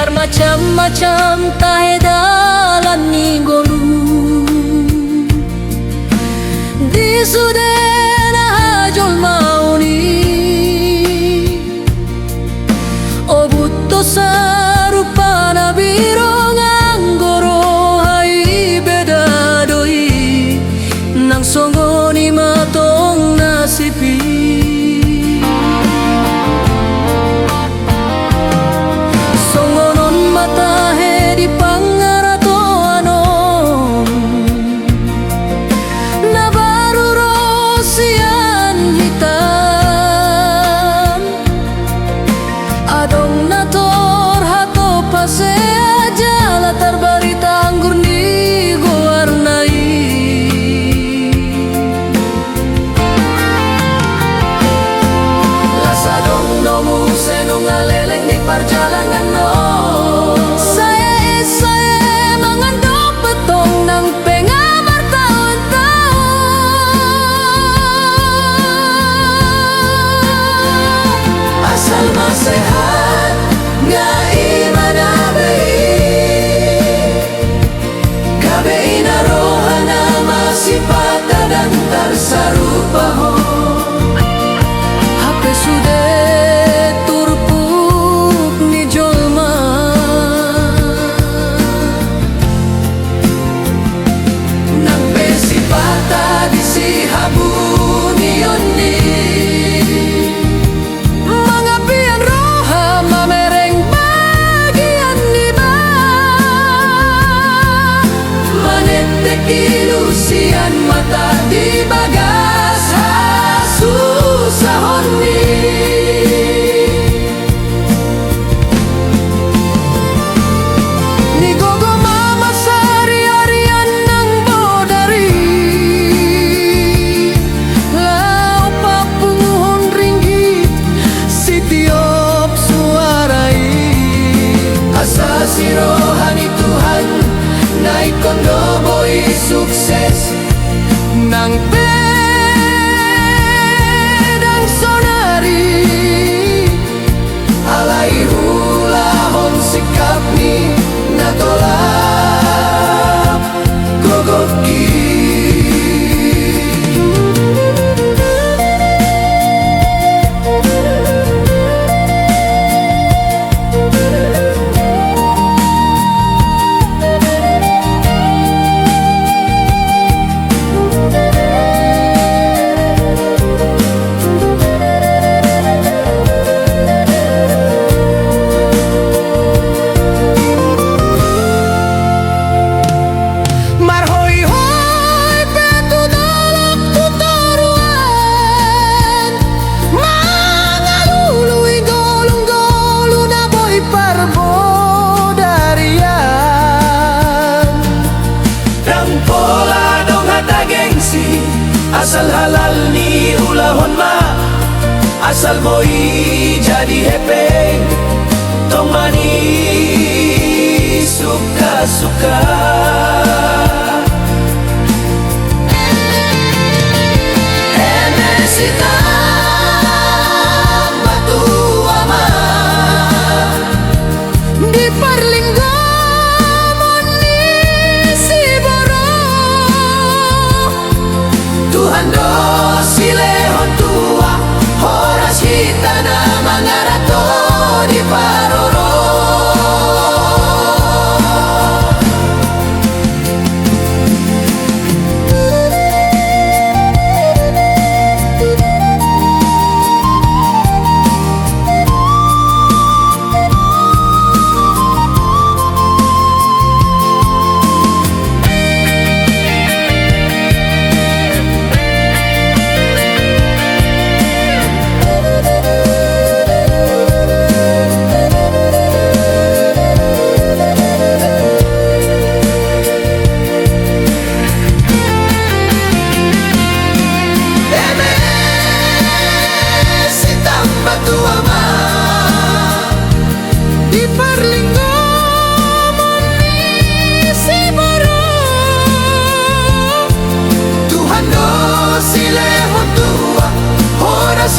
Bermacam-macam tahe dalan ni golu di sudena hajol mauni o butto sarupana biro nganggoro hai beda doi nang songoni matong nasipi perjalanan no saya mengandung petong nang penga bertahun-tahun asal masehat ngai manabe gabe ina rohana masih patah dan tersarupa ho hape sudah ilusian mata di bagas susah honi ni gogo mama sari-arian nang bodari lau papunguhon ringgit si tiop suarai asa si rohani Tuhan naik kondo boy sukses nang pedang sonari alai hulahon sikap ni natolak gogoki asal halal ni ulahon ma asal boy jadi hepe tong mani suka-suka Enesita batu ama di Perlinggo silehon tua horas hitana mangarato di paroro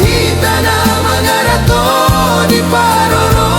Hita na mga rato di paroro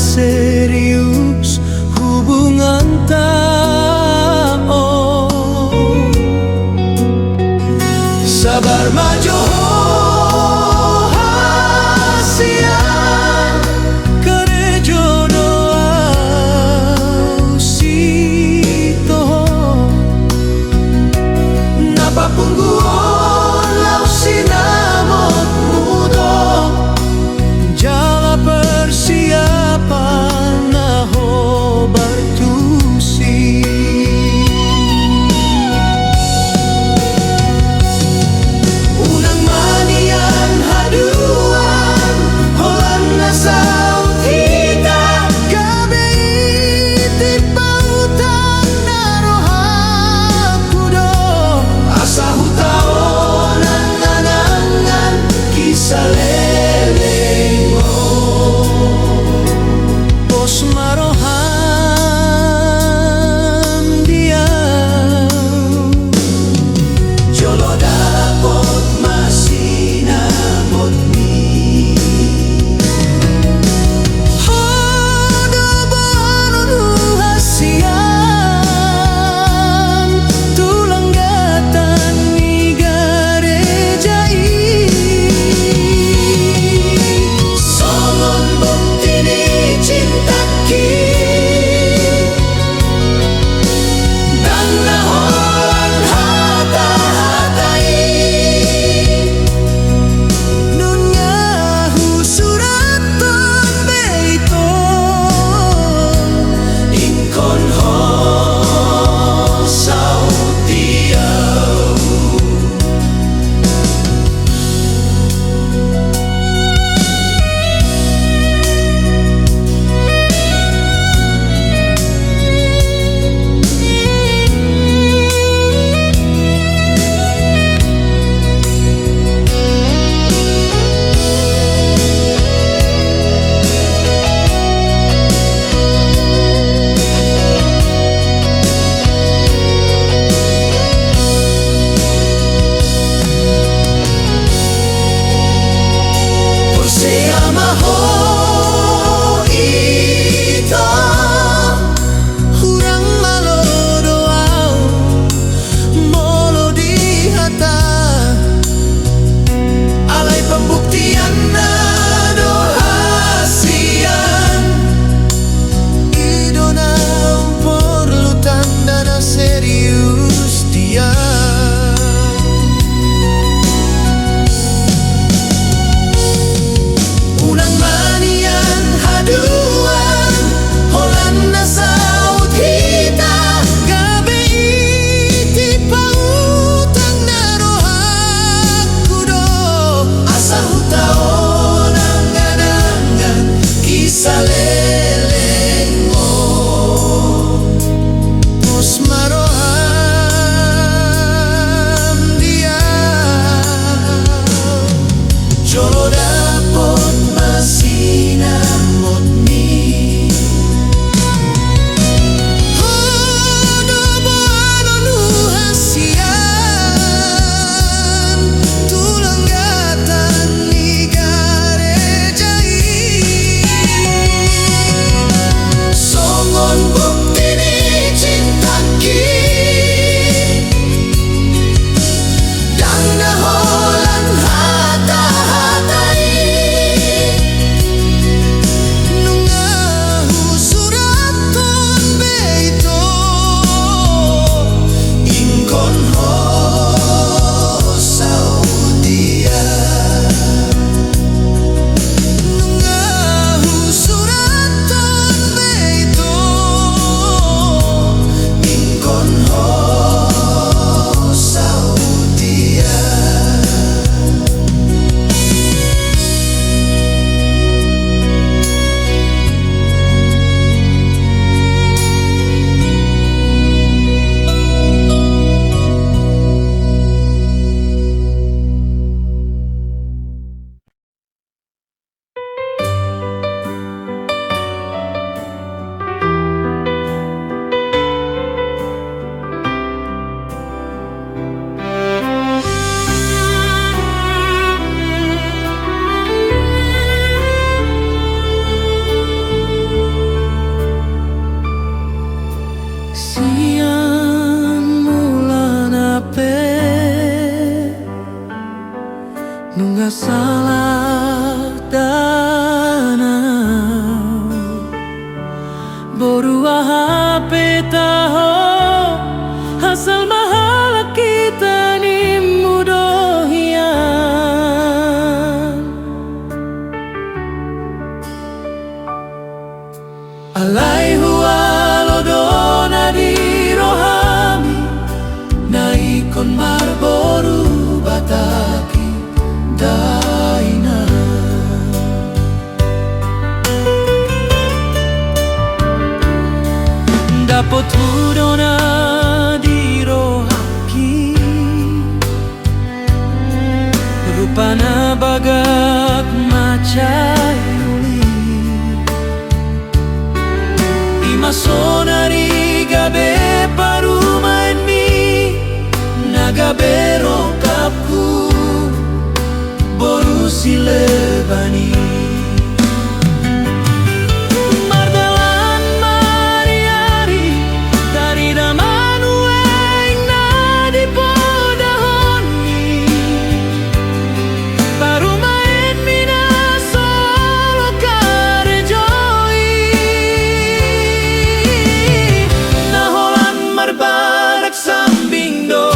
serius hubungan tao. Sabar maju hasia kare jodoh au sito napapungguon lau sinamot mudo jala persiapan naho bartusi. Unang manian haduan holan na saut hita gabe iti pautan naroha kudo asa hutaon ang anangan kisaleleng Bos marohan dia Jolo dapot masinabot mi Hodo banon hasian tulang gatan ni garejai Songon bukti ni cintaki dan nahoan hata-hatai Nunya husuraton beiton Inkon ho sautiau Jolo dapot masinamot mi Hodo banon hasian tulang gatan ni garejai taho asal mahala kita ni mudohian. Alai hualodona di rohami na ikon marboru bataki daina. Dapot hudona di rohaki rupana bagak macai masonari gabe parumain mi nagabe rokapku boru silebani. Mardalan mariari dari damanu eng na di podahoni parumain mi na solo karejoi. Barak sambing do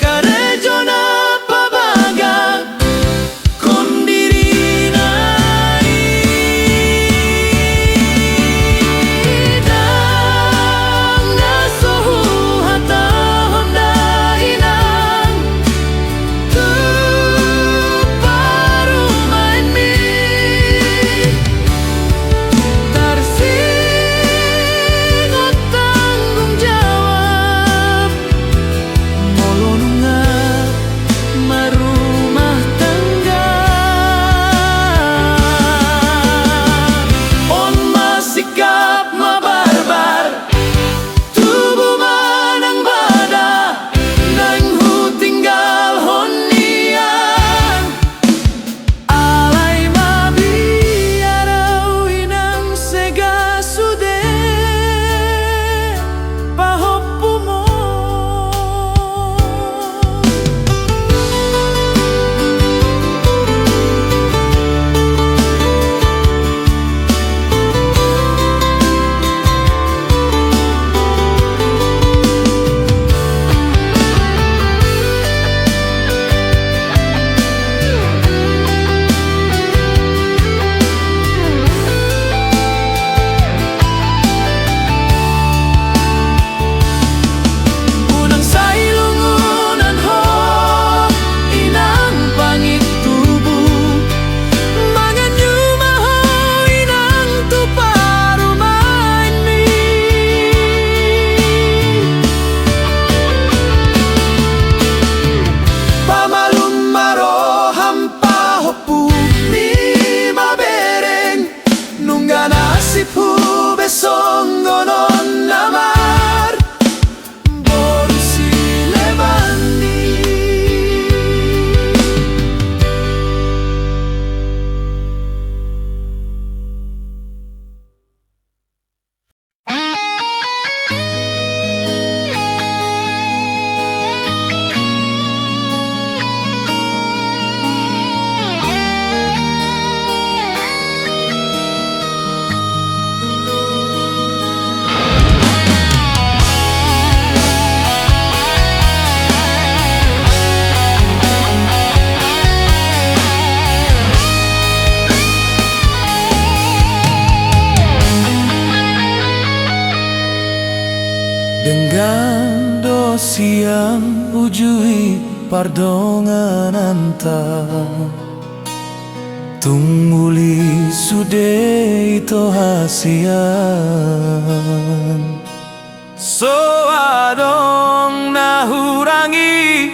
karejo na pabaga kondiri nai dang na sohu hata honda inang tu parumain mi tarsingot tanggung jawab marumah tangga. On masikap mabarbar tubuh manang bada nang hu tinggal honian alai mabiarau inang sega sude pahopumo. Unang sailungunan ho inang pangit tubuh manganyuma ho inang tuparumain mi pamalum maro hampa hopu mi mabereng nungga nasib hu besong gonon namar boru silebani. Dengan dosian ujui pardongan antar tungguli sude itu hasian so adong nahurangi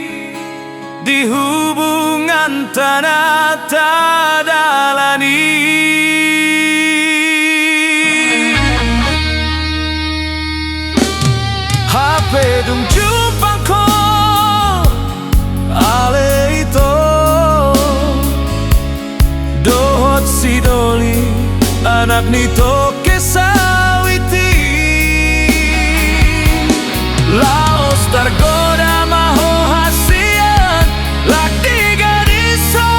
di hubungan tanah tadalani. Pedung jumpa ko ale ito dohot si doli anak nito kesawiti laos tergoda maho hasian lak tiga diso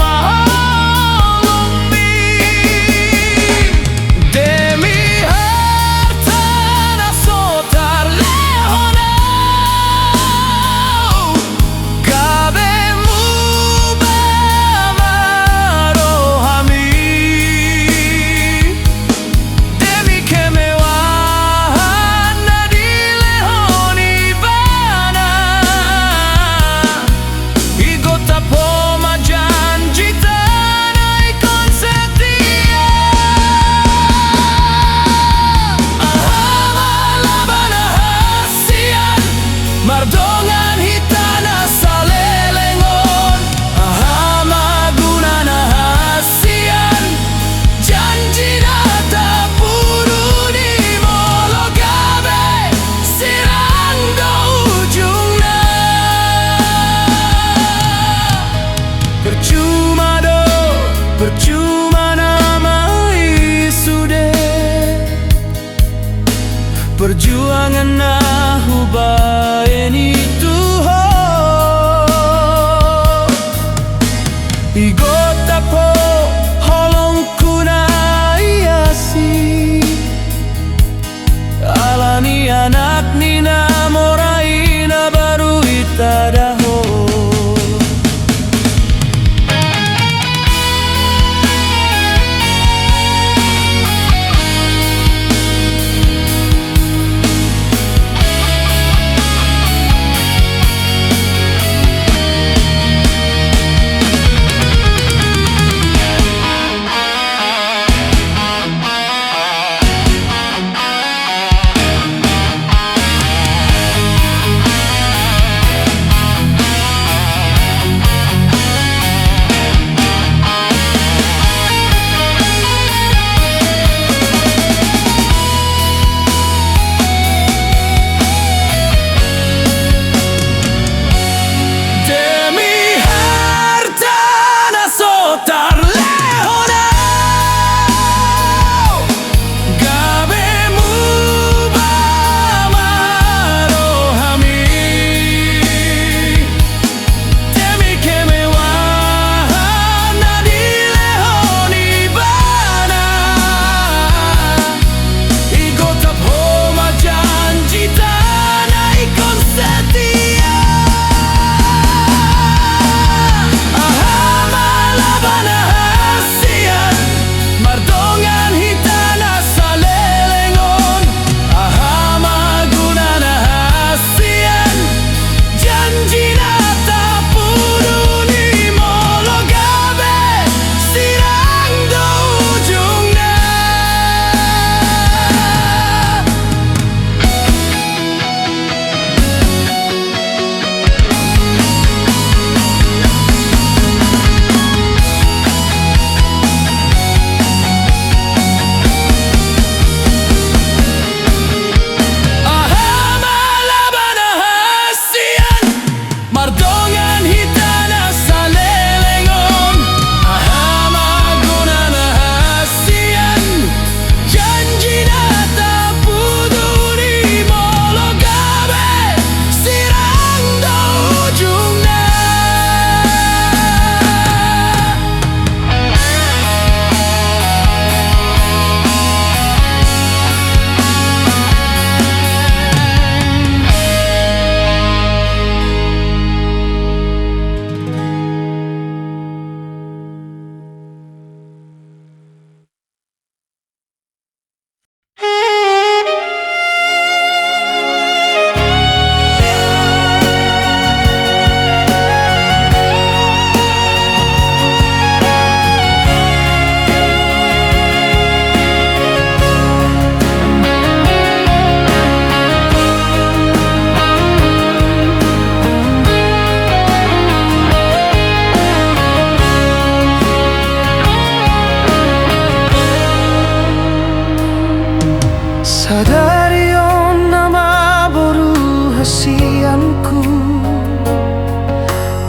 maho lumbi demi harta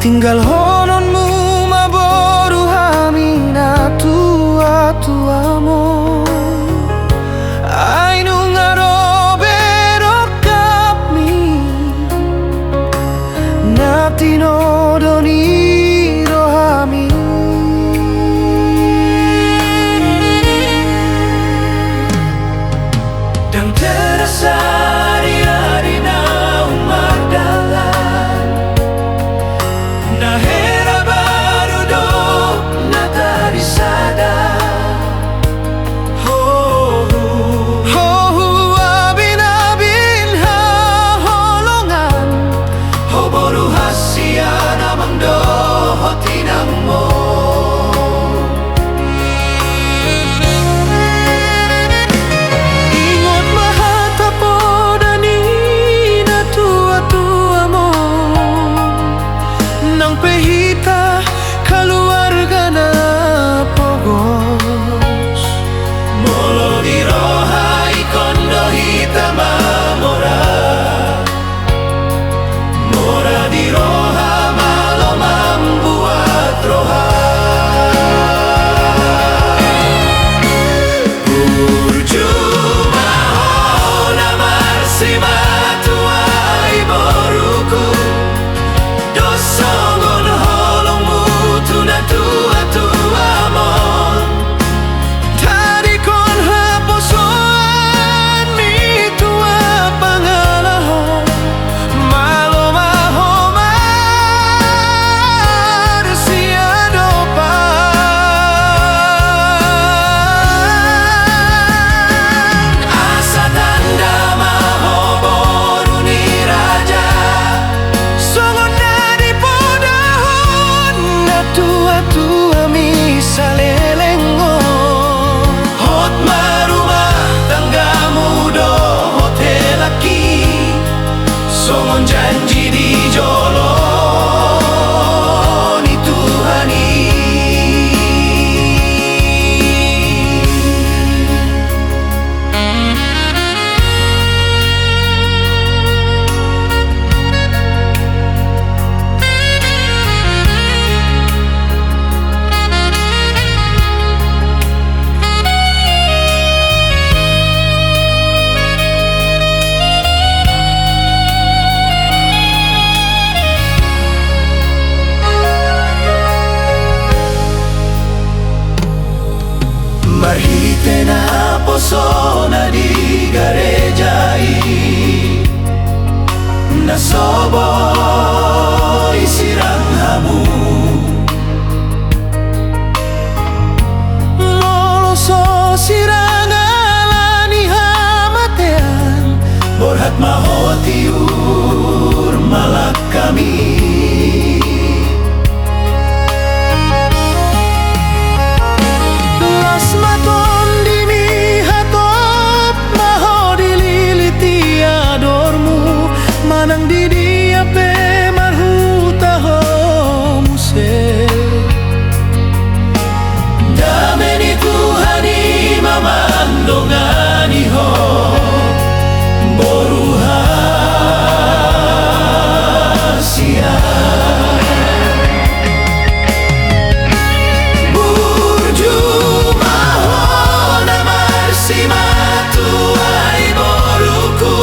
tinggal hononmu maboru hamina tua-tua mo ainu ngarobe rokapmi natino doni rohami dan terasa hari-hari na umadalan na hera baru do na tarisada abin-abin ha holongan hoboru hasia namang do hotinang mo ingot mahatapo dani na tua-tua mo nang pehita keluarga na pogos molo di roha ikondo hita mamora mora di roha malo membuat roha Percuma hona marsima tuai boruku dosongon holongmu tuna tua-tua mon tadi kon haposoan mi tua pangalahan malo mahomar siadopan asa tanda mahoboru ni raja songon nadi podahon na tua-tua mi salelengo hot marumah tanggamu do hotel laki songon janji di jolo ni Tuhani Marhite na posona di garejai nasobo isirang hamu loloso sirang alani hamatean borhat mahotiur malak kami las maton di mi hatop maho dililiti adormu manang di dia pe marhuta ho muse dameni Tuhani mamandongani ho boru hasia Percuma hona marsima tuai boruku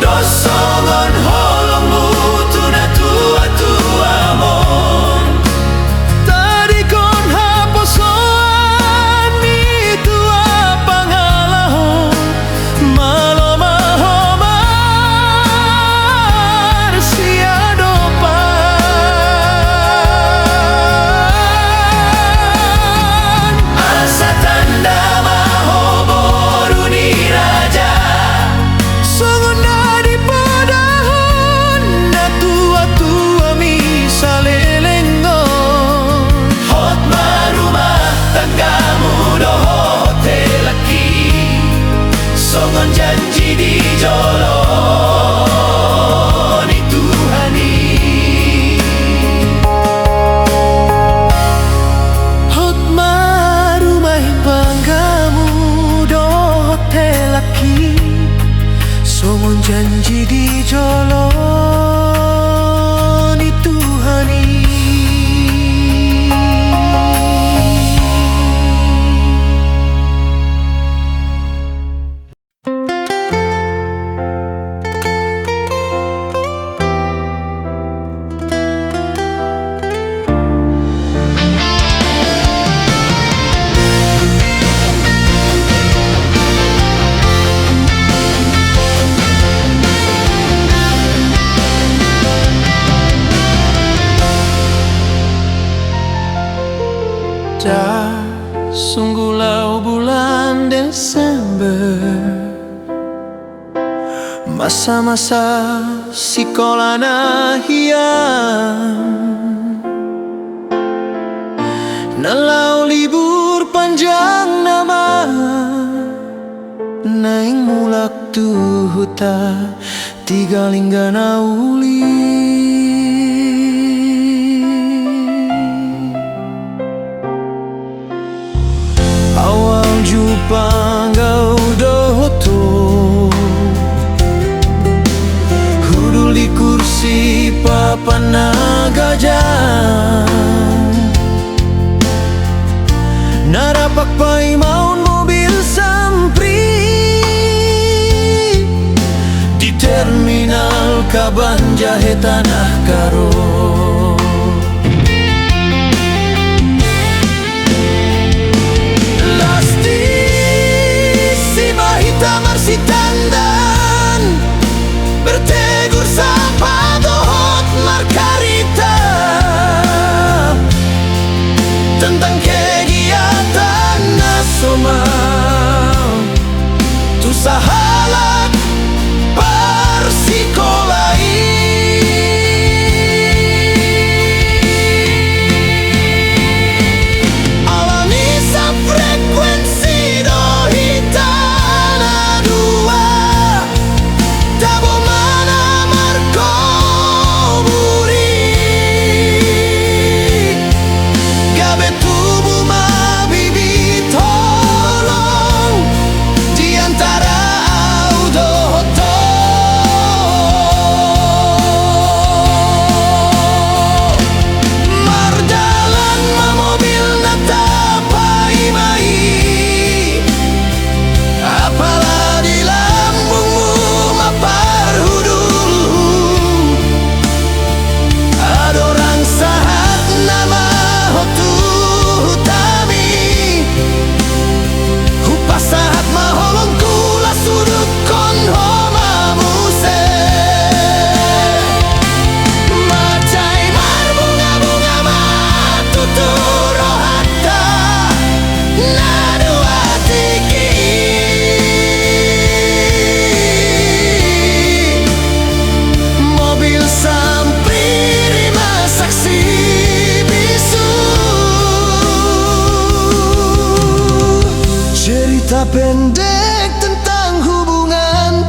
dosongon holongmu tuna tua-tua mon tadi kon haposoan mi tua pangalahon malo mahomar siadopan asa tanda mahoboru ni raja songon nadi podahon na tua-tua mi salelengo hot marumah tanggamu do hotel laki songon janji di jolo ni Tuhani hot marumah panggamu do hotel laki songon janji di jolo ni Tuhani Desember, masa-masa sekolah nahian, nalau libur panjang nama naing mulak tu huta tiga linggana uli. Awal jumpa ngau dohoto hudul di kursi papan gajah, narapak pai maun mobil sampri di terminal Kabanjahe Tanah Karo. Lasti si mahita marsitandan bertegur sapa dohot markarita tentang kegiatan nasional tu sahalat persikolai. Alami sa frekuensi dohitana dua tabo mana marko buri gabe tubuh mabibi tolong di antara audoto mardalan mamobil natapai mai apalah di lambungmu mapar hudul adorang sahat nama hotu hutami hupas sahat maholong kula sudut kon homa muse macai marbunga-bunga matuturo hatta nadua tiki mobil sampiri saksi bisu cerita pendek tentang hubungan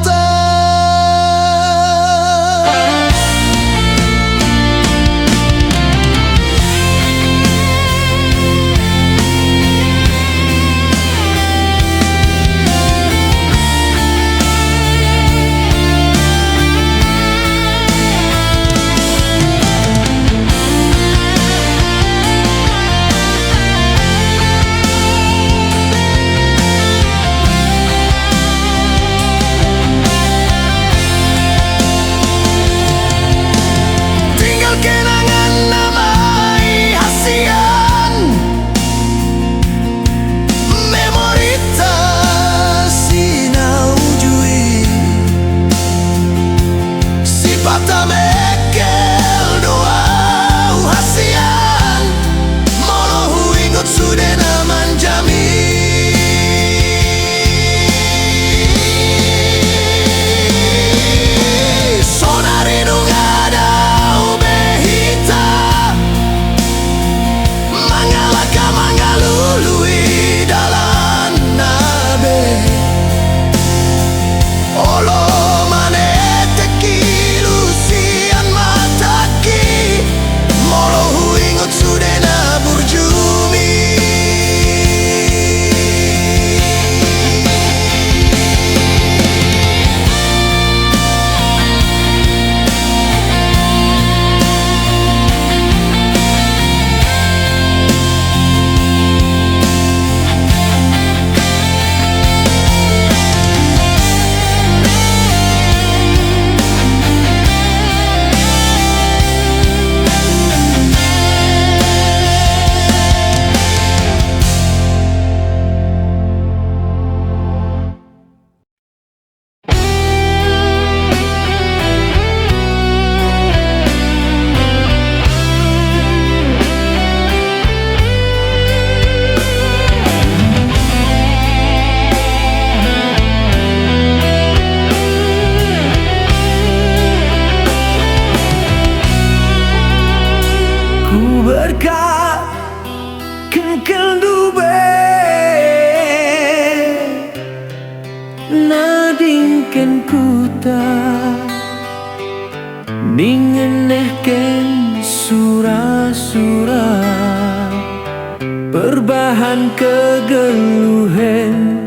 dengan kegeluhan,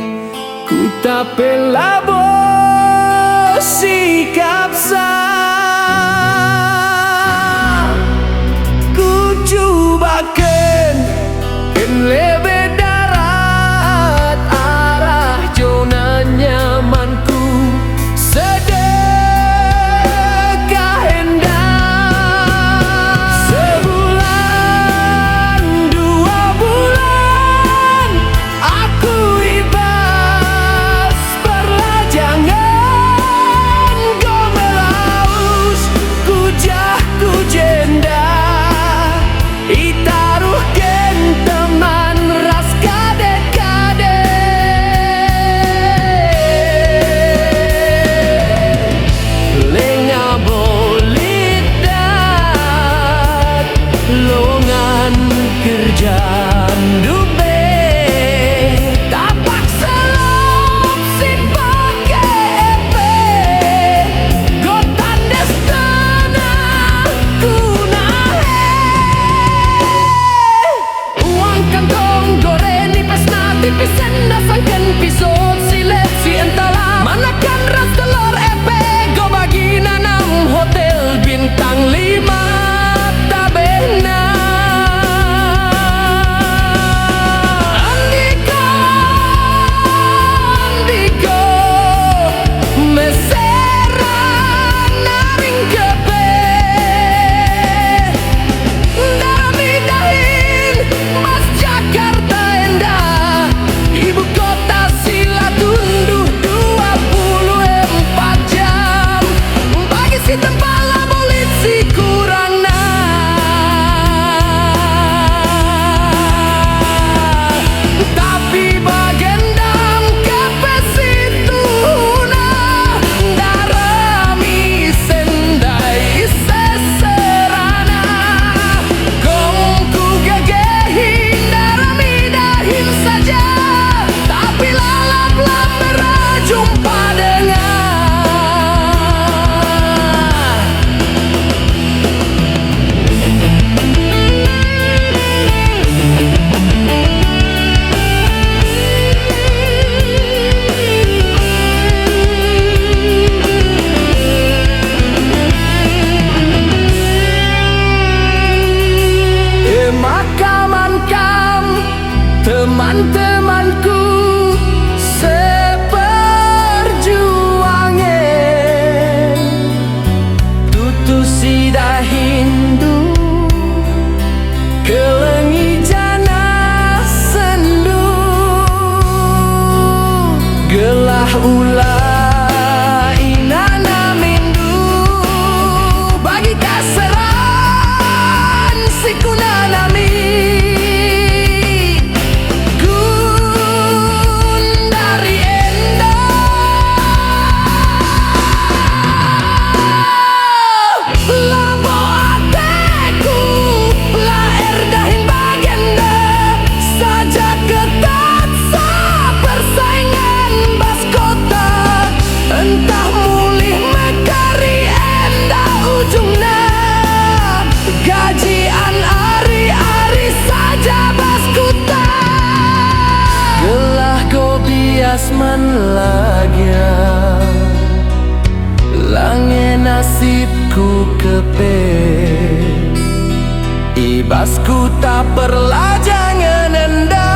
ku tak pelabo sikap sah. Ku cobakan lebih darat arah zona nyamanku, sedekah hendak. Sebulan, 2 bulan, aku ibas perlajangan gomelaus, kujah ku jenda itaruh gen teman ras kade-kade. Lenga bolit dat longan kerjaan dube, tapak selop si pakai epe, gotan destana kunahe. Uang kantong goreng nipis tipis dasangkan pisau silet si entahlah manakan ras telur epe, go bagi nanam hotel bintang 5 tabena. Andiko, andiko, mesera naring kepe, daramidahin Mas Jakarta endah, ibu kota sila tunduh 24 jam. Bagi si tempala bolit si kurang nah, tapi bagendam kepesituna darami sendai seserana, gongku gegehin daramidahin saja, tapi lalap-lap berjumpa dengan makaman-kam teman-temanku seperjuangan, tutusi dah Hindu kelengi jana sendu, gelah ulah inana mindu, bagi kaseran si kunanami Gundari endo. Labo ateku lahir dahin bagenda, saja ketat sa persaingan bas kota, entah mulih mekari enda ujungna, gajian ari-ari saja bas kuta, gelah go bias man lagya, lange nasibku kepe, ibasku tak perlajangan endah.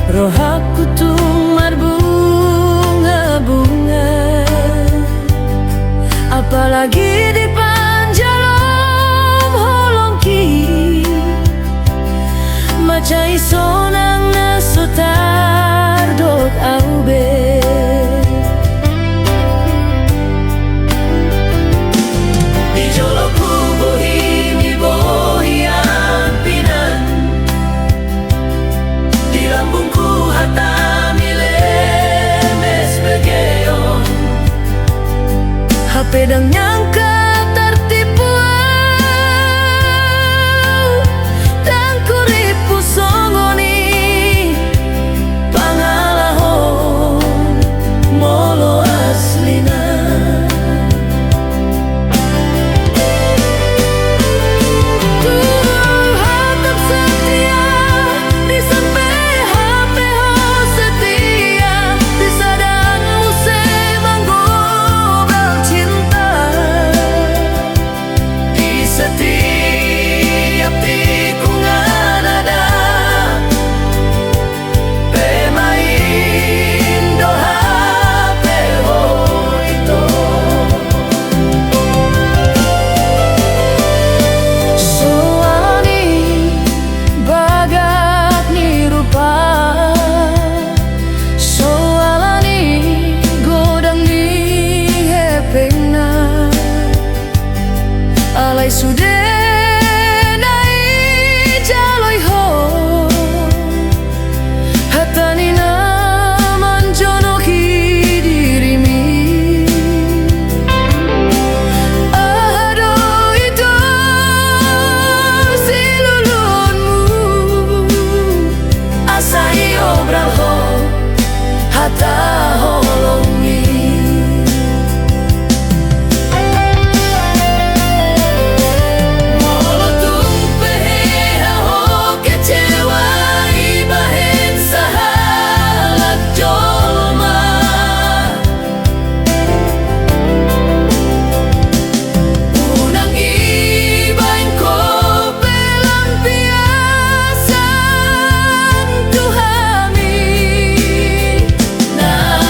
roh aku tumar bunga-bunga, apalagi di panjalom holongki, macai sonang nasotar dok aube. Di joloku bohimi bohian pinan, di lambungku hatami lemes begeyon, hapedang nyangka tertipu dan kuripu songoni pangalahon molo aslina. Hatap setia di sampai HP ho setia, di sadangmu semanggobel cinta, di setiap tikungan ada pemain do HP ho itu. Soalni bagat ni rupa, soalani godang ni hepengna, alai sude nai jaloi ho, hatani naman jonoki dirimi. Aduh itu silulunmu, asai obral ho hata holongi. Molo tumpehe ho kecewa ibahen sahalat jolma, unang ibain ko pelampiasan Tuhami, nah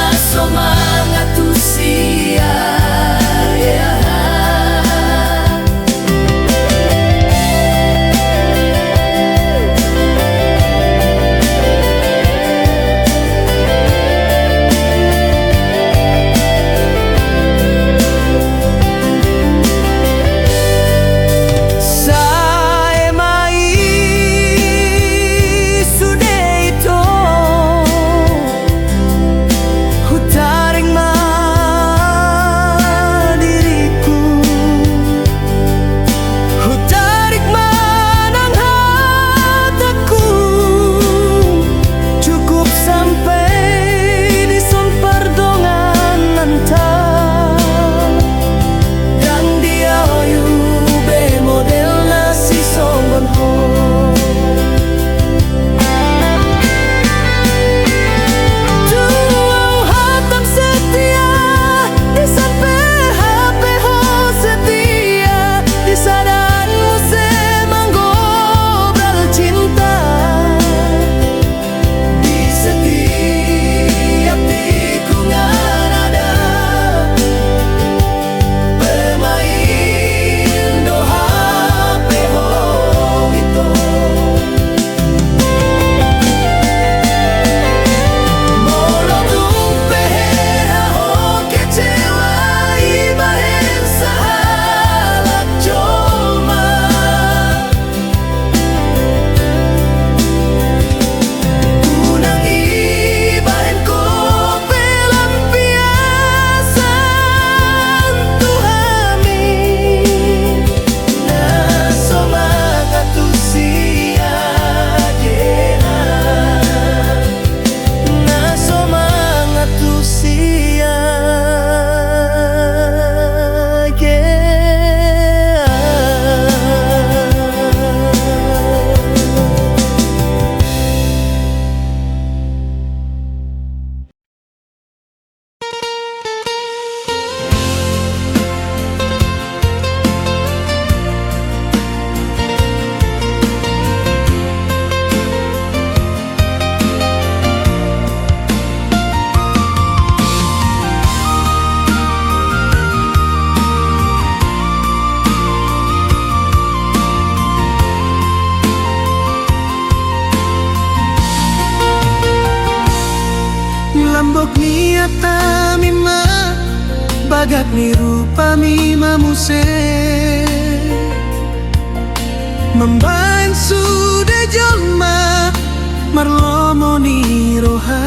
Ambok niata mima bagat ni rupa mima muse membain sudah jolma marlomo ni roha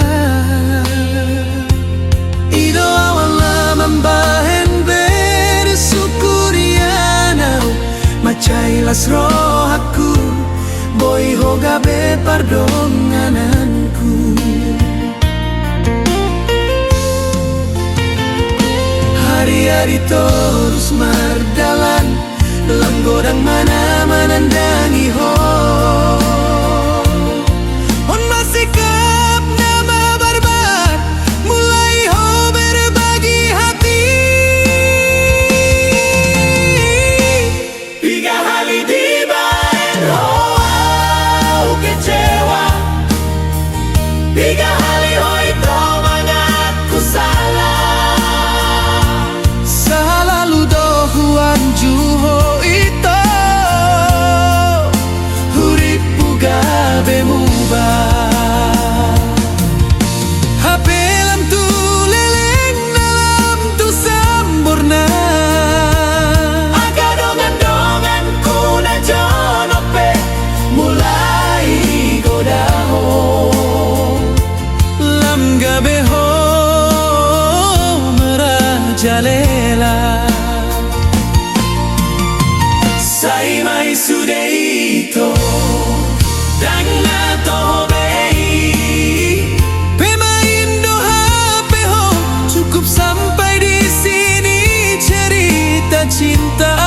ido awala membahen bersukurianau macailas rohaku boy hoga be pardongananku hari-hari terus mardalan langgodang mana menandangi ho on masih kap nama barbar mulai ho berbagi hati tiga hari dibain ho kecewa tiga hari ho itu mengaku salah juho ito huripu gabe muba hapelam tu leleng dalam tu samborna agadongan-dongan ku na jonope mulai godaho lam gabe ho merajalela sai mai sudeito dan nato bei pemain doha peho cukup sampai di sini cerita cinta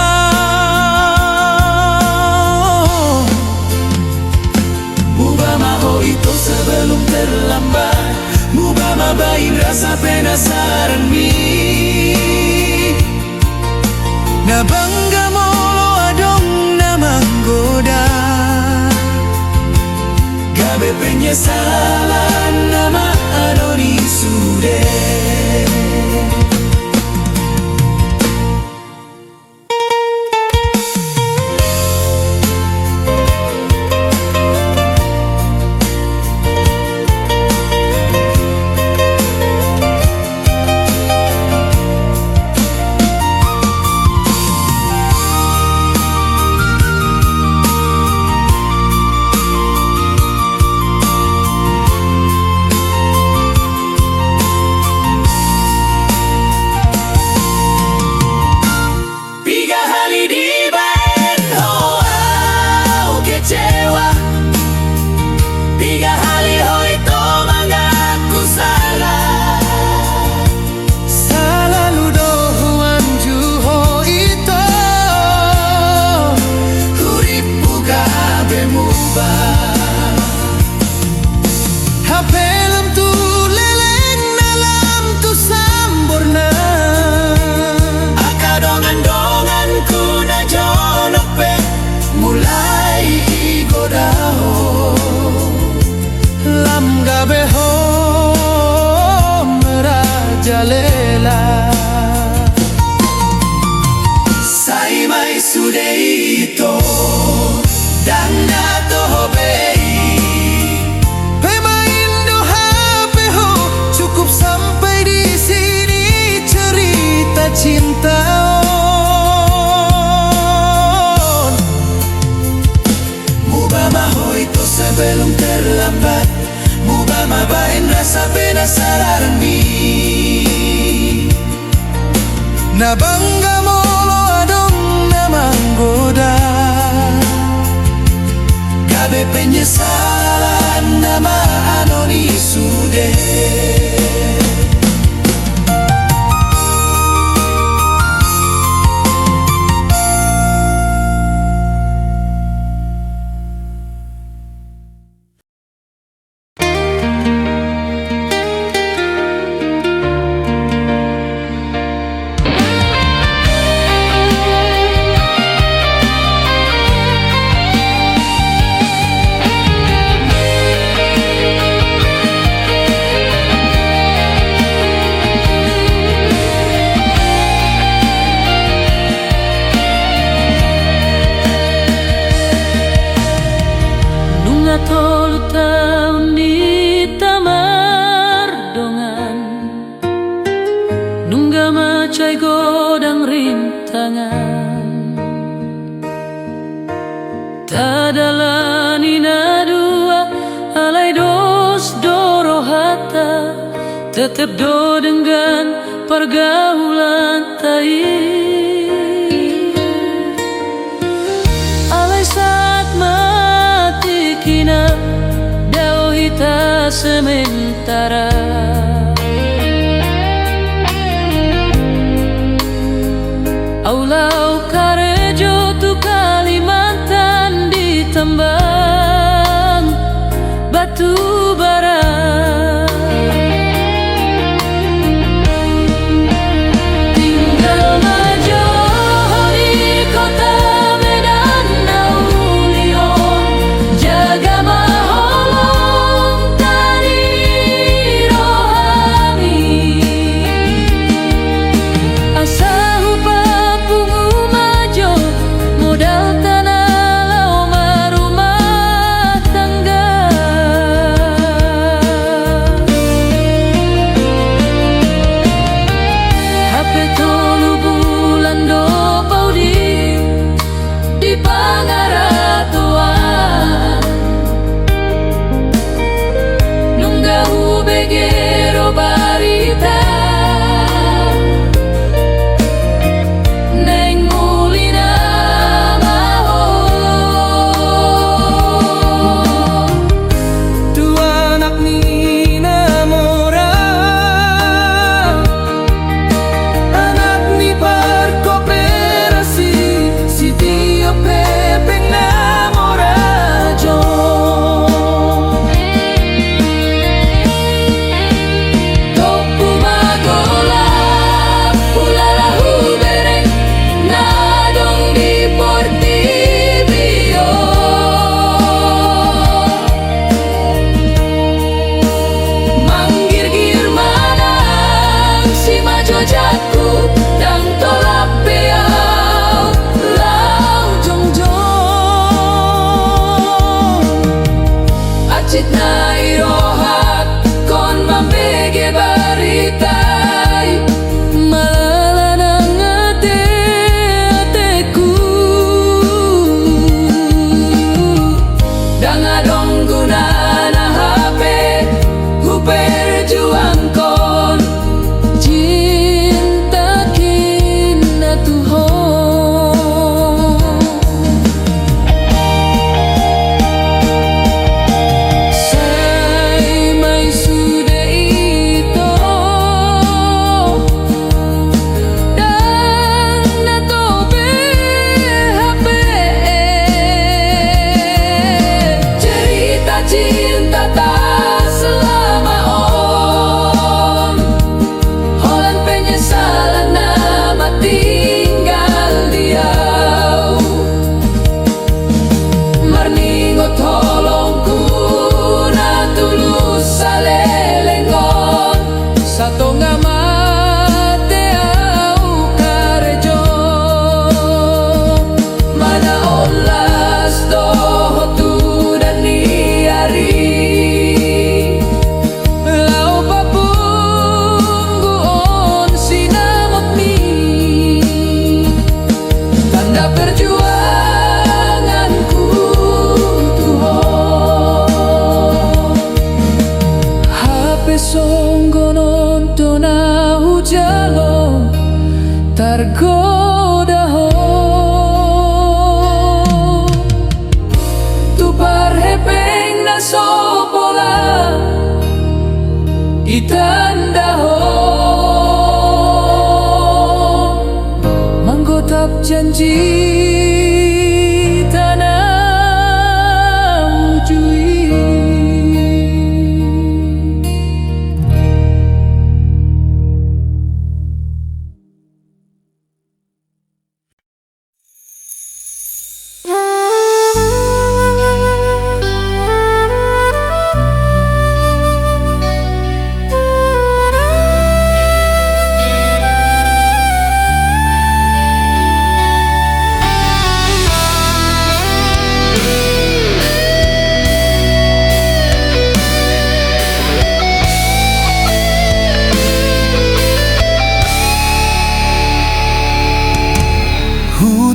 muba maho itu sebelum terlambat muba mabain rasa penasaran mi na bangga goda gabe penyesalan nama adoni sude sai mai sudeito dan nato bei pemain doha peho cukup sampai di sini cerita cinta muba maho itu sebelum terlambat muba mabain rasa penasaran mi na bangga molo adong na manggoda gabe penyesalan nama anoni sude mata tetap do dengan pergaulan tai. Alai saat mati kina dao hita sementara. Aulau karejo tu Kalimantan ditambang batu bara. Tinggal majo di kota Medan Aulion, jaga maholong tani rohani. Asa hupa pungu majo modal tanah lau marumah tangga. HP tolu bulan do paudi di pangaratuan, nunggahu begero barita. Neng mulina maho Tu anak ni namora, anak ni berkooperasi, si Tio Pepe namora jong. Topu magola, pulalahu bereng, nadong di Portibio. Manggir-gir manang si majo jaku dang tolak beau lau jongjong. Acit na irohat kon mambege baritai, malala nang ate-ateku. Dang adong gunana HP ku perjuang kon cinta kina Tuhan. Say may sude ito dan natobe HP, cerita cinta tak selama om. Holan penyesalan nama tinggal diau. Marningot holongku na tulus salelengon, sato nga mate au karejo. Mana olas doho tu dan niari, lau papungguon sinamot mi, tanda perjuanganku Tuhan. HP songgo nonton au jalo targoda ho, tu parhepeng na sopola itanda ho. Manggotap janji tanah ujui.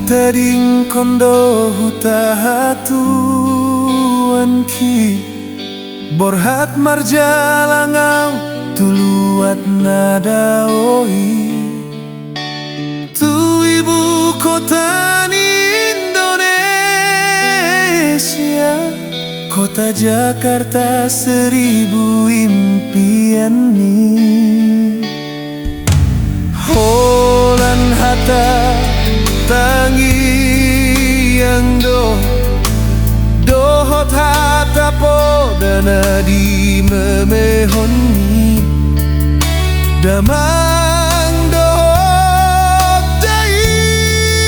Tading kondo huta hatuan ki borhat marjalangau nada oi. Tu ibu kota Indonesia, kota Jakarta seribu impian ni. Holan hata tangi yang dohot hata podana di memehon ni. Damang dohot dainang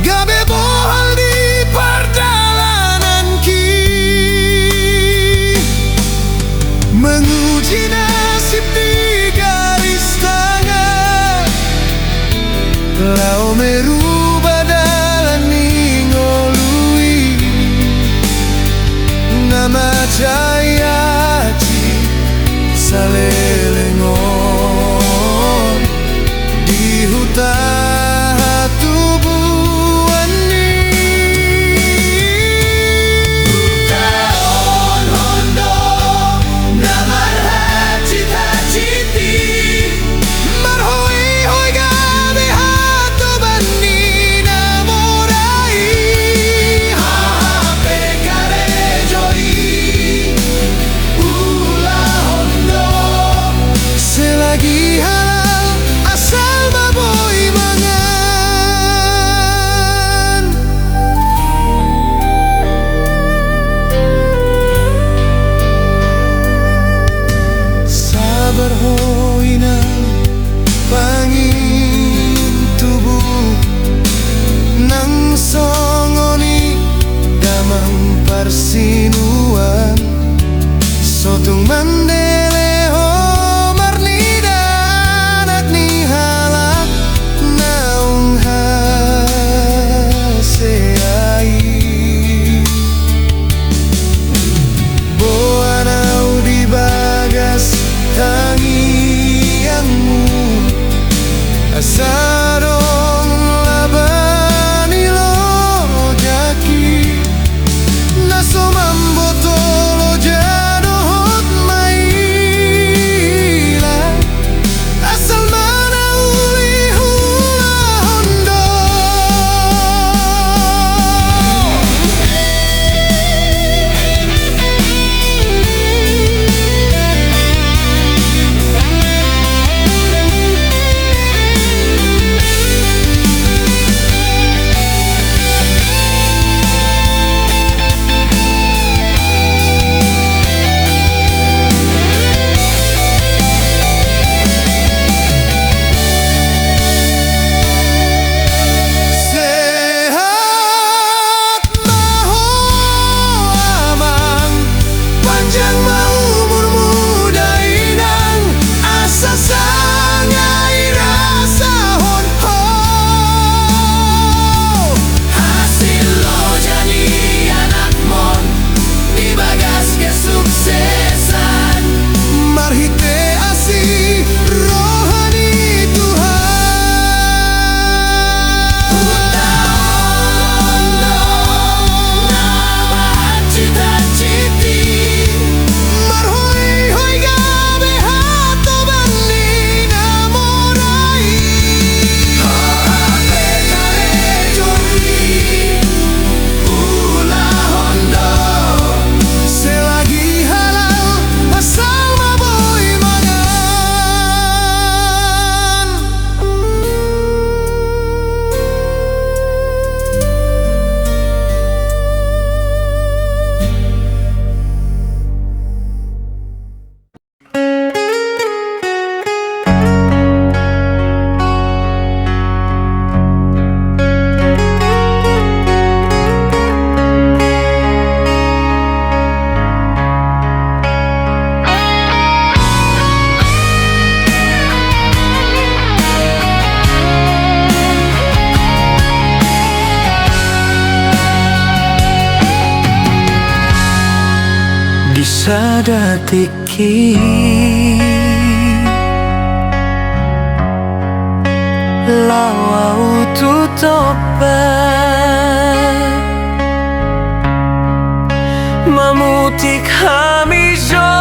gabe bohal di perjalanan ki, menguji nasib di garis tangan. Lau merubah dalan ningolui nama jaya salelengon di hutan tubuhan ni. Taon hondo namar hacit-haciti marhoi hoi gabe hato bani namorai hape karejoi selagi halal asal baboy mangan. Sabar hoina pangin tubuh nang songoni damang parsinuan sotung mandele sarong labani lo jaki naso mamboto lo jadohot maila asal mana uli hula hondo. Sadatiki lawau tutopa mamutik hamijo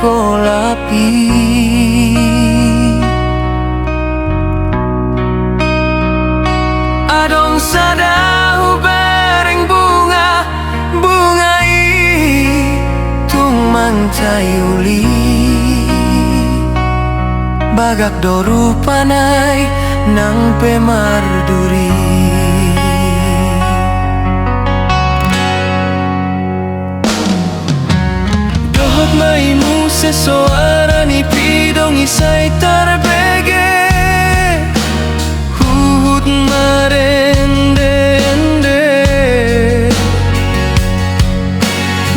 kolapi. Adong sadahu bereng bunga tung mangcai uli. Bagak doru panai nang pemarduri. Dohot maimu sesuara ni pidong isai tarbege. Huhut marende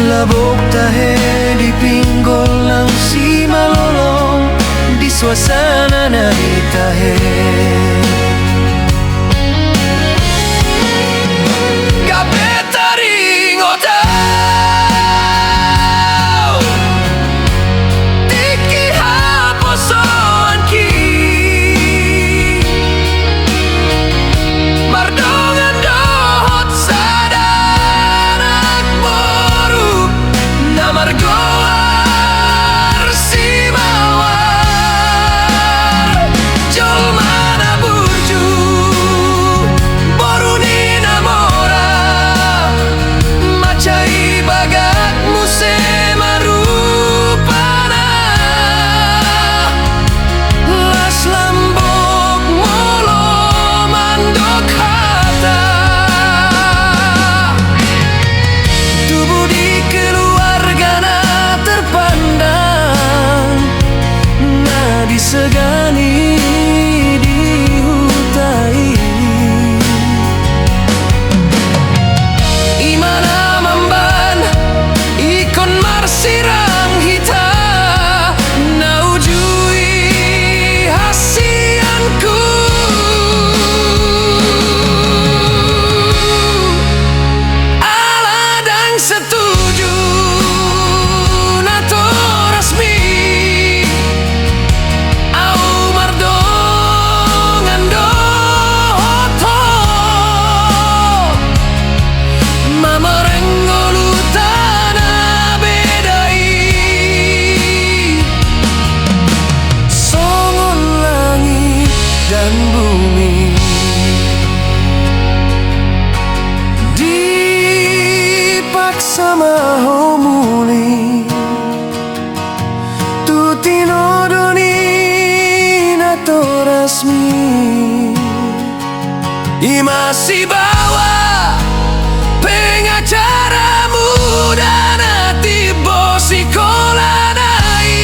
labok tahe di pinggol lang si malolong di suasana na itahe. Segani dihutai imana mamban ikon marsirang hita naujui hasianku. Aladang setuju nato resmi. Dan bumi dipaksa maho muli tutinodoni nato resmi. Imasi bawa pengacara muda nati bosi kolanai.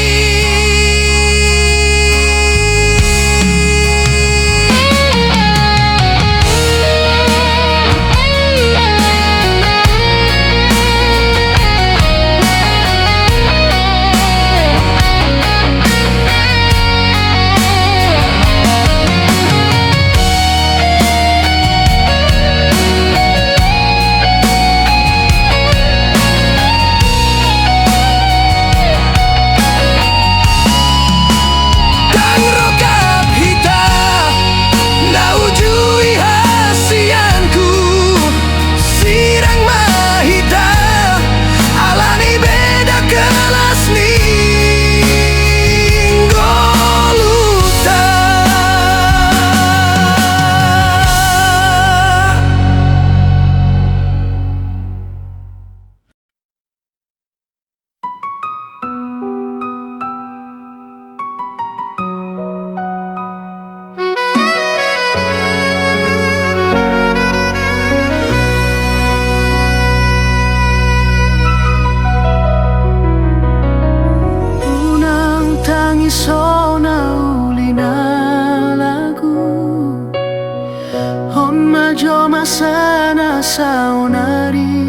Sana saunari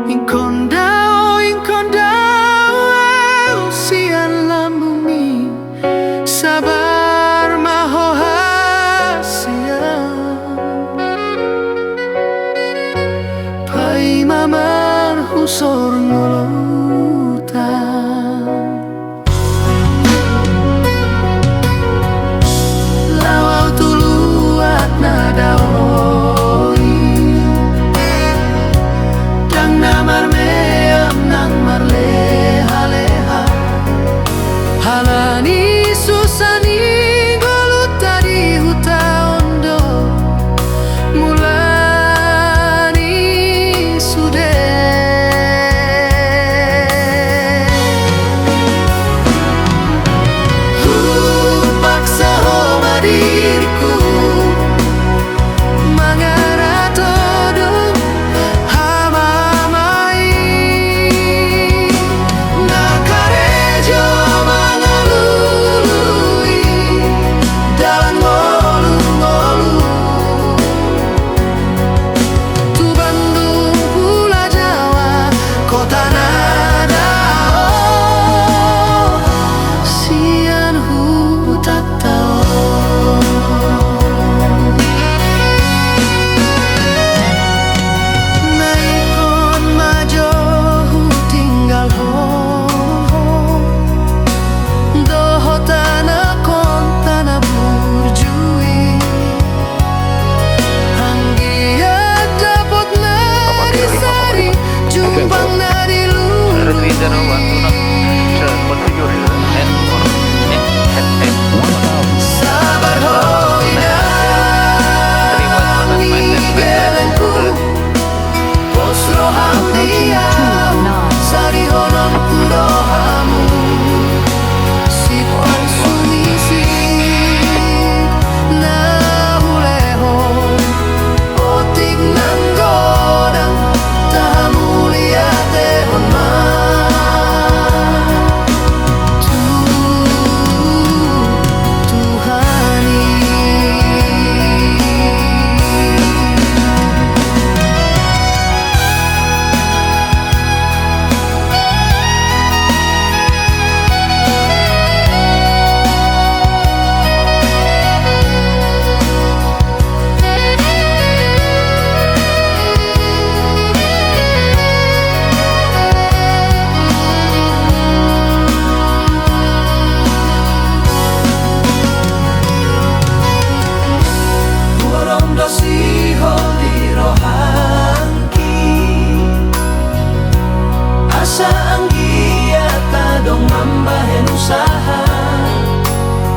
inkondao sian lambungi sabar maho hasia pai mamar husor ngolutan namar meam nang marle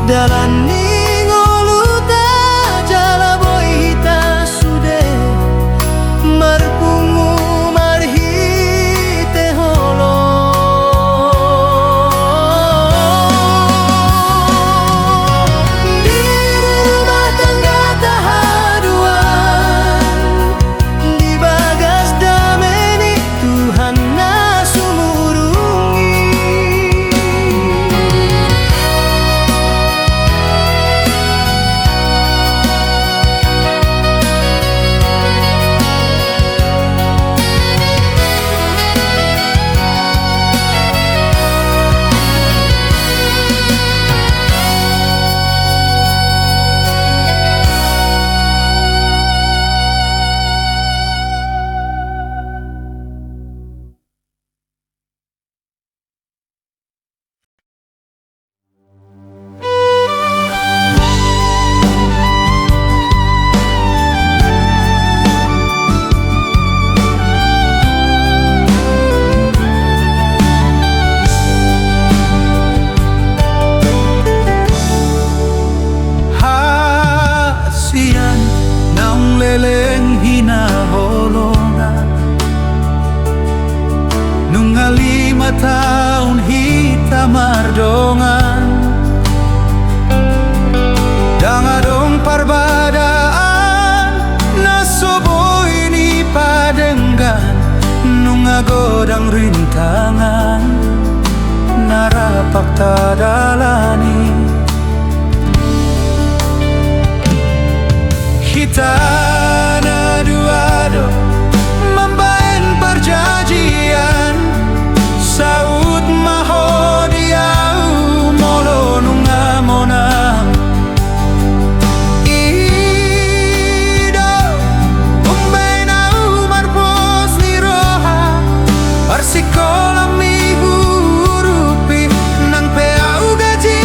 dalan ningoluta jala boy hita sude marpungu marhite holo. Di rumah tangga tahaduan di bagas dameni Tuhan nasumurungi. Hasian nang leleng hinaholona nung 5 taon hita mardongan dangadong parbadaan nasoboy ni padenggan nung agodang rintangan narapak tadalani. Kita naduado membaen perjanjian saud mahodiau molo nunga monang ido umbenau marpos ni roha parsikola mi hurupi nang peau gaji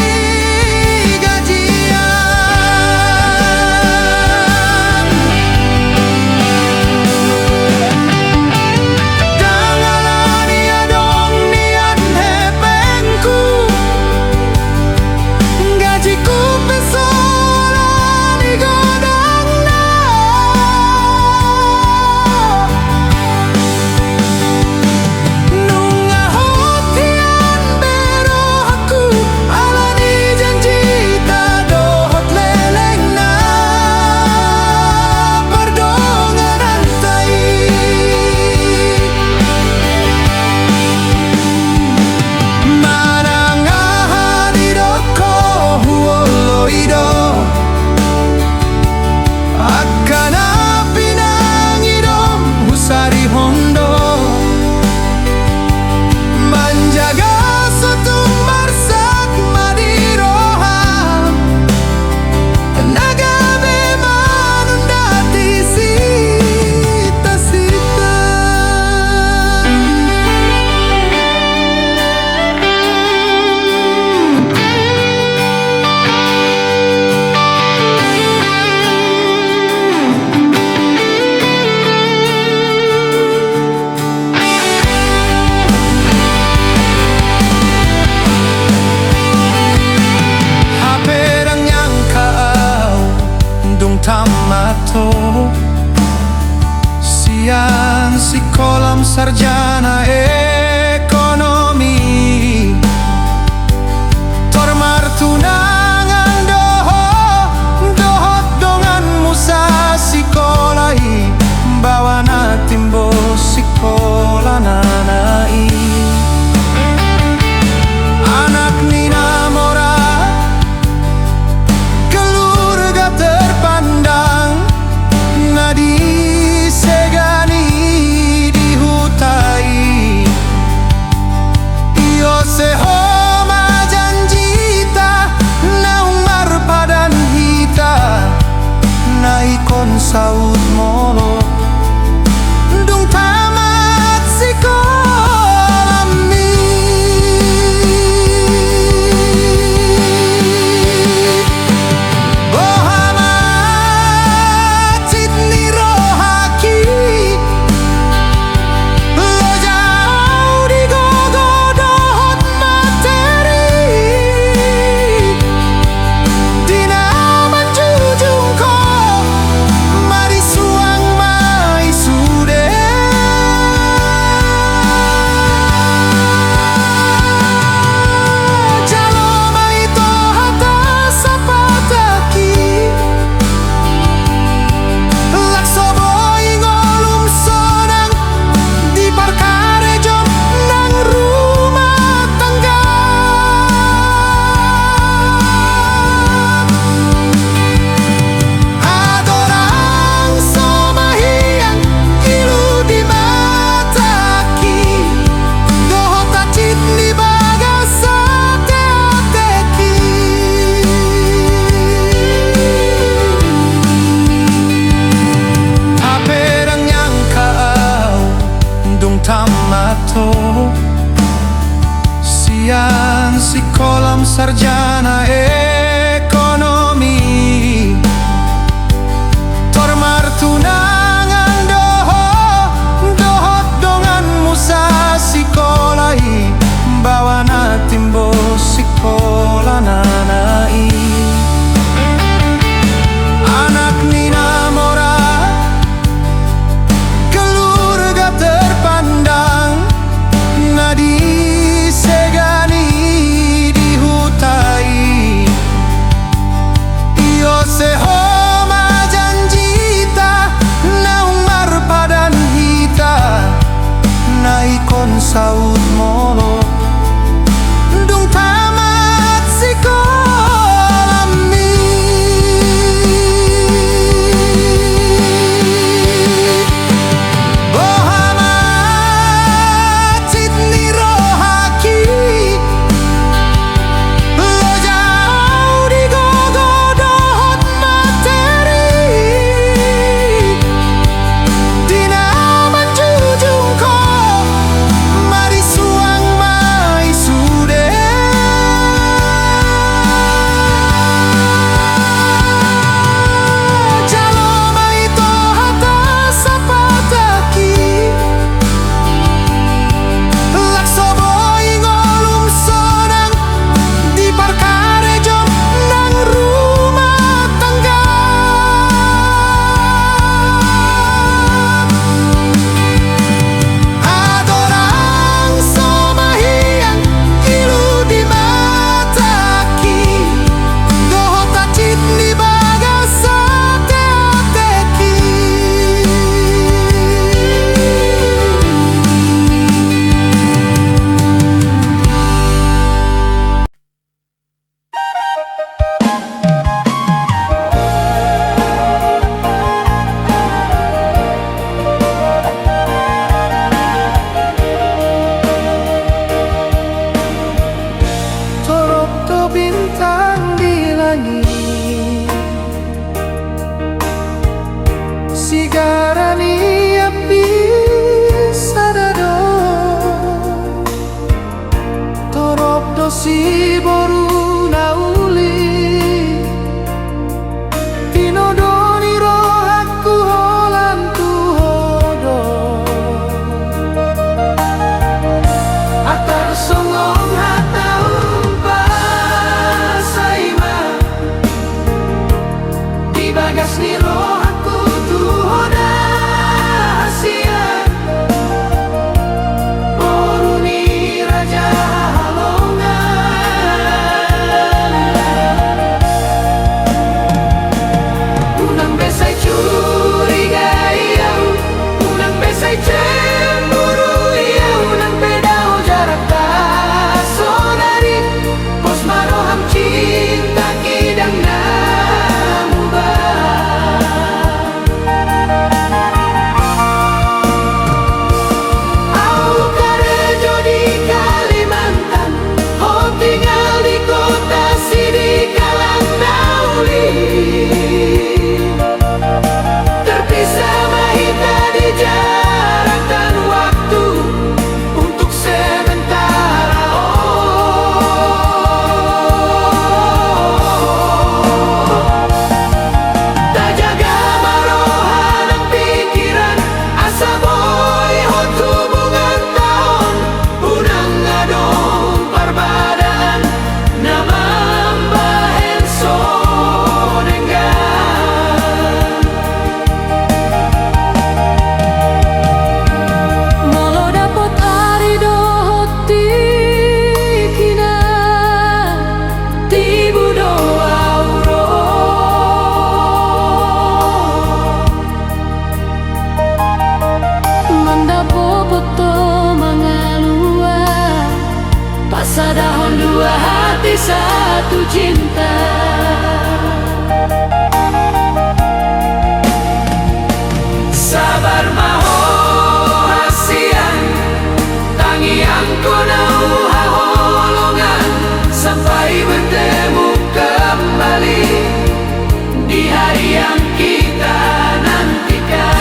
tamato siang sikolam sarjana ekonomi tormar tunangan dohot dongan musa sikolai bawa natimbo sikola nanai anak nina mora keluarga terpandang nadi segani dihutai sarjana ekonomi. Tormartunangan dohot dongan musa sikolahi, bawa na timbo sikola nanai. Anak Nina Mora, keluarga terpandang, nadi segani dihutai. Iyo sehoma janjita, naung marpadan hita, naikon saud molo, dung tamat sekolah mi. Bohamat Sidni Rohaki, lo jauh di gogodot materi, dina menjunjung ko, mari suang mai sude. Jalo mai to hata sapataki, lakso boy ngolum sonang, di parkare jom nang rumah tangga. Adorang somahiang ilu di mataki, dohot acit ni bagas sate-ateki. Torok to bintang di langit, sigarani api sadado, torok do si boru nauli, tinodoni rohaku holanku hodo. Atar songong hataung pasaima, di bagas ni rohaku tuhoda hasia, boru ni raja halongan. Unang besai curiga iau, unang besai cemburu iau, unang pedao jarak tak sonari, pos maroham cinta kidang namubah. Au karejo di Kalimantan, oh tinggal di kota Sidikalang Nauli, terpisah mahita di jarak dan waktu untuk sementara. Tak jaga marohanang pikiran, asa boy hot hubungan tahun, unang ngadong parbadan, namambahen sonenggan. Molo dapot ari dohot tikina, tibu doa uro. Mandapo poto mangalua, pasadahon dua hati satu cinta. Sabar maho hasian, tangiang konau haholongan, sampai bertemu kembali di hari yang kita nantikan.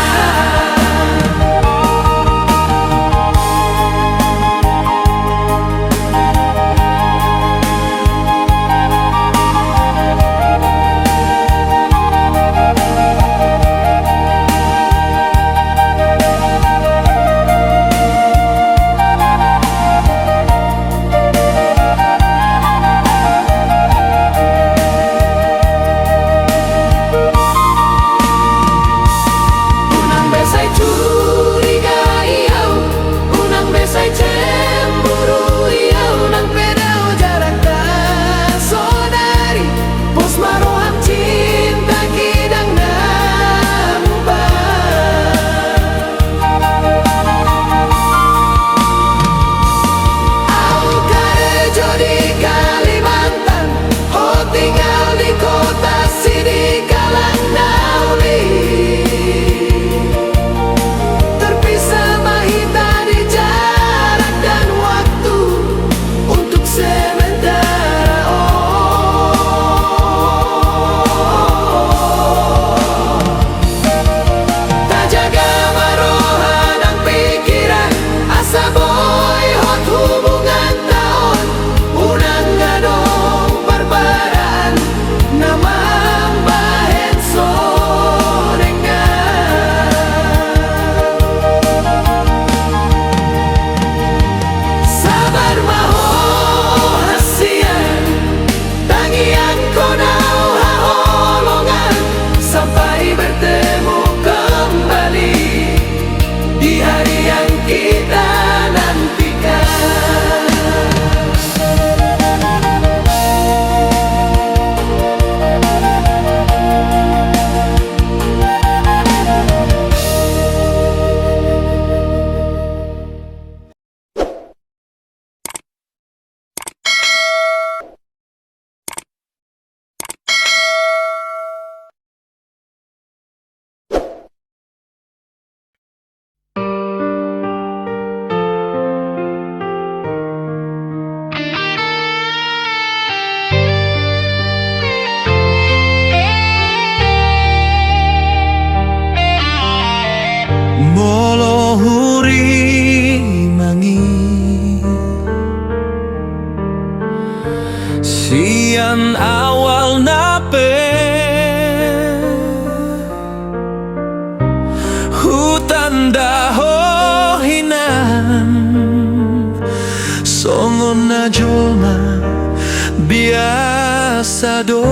sado.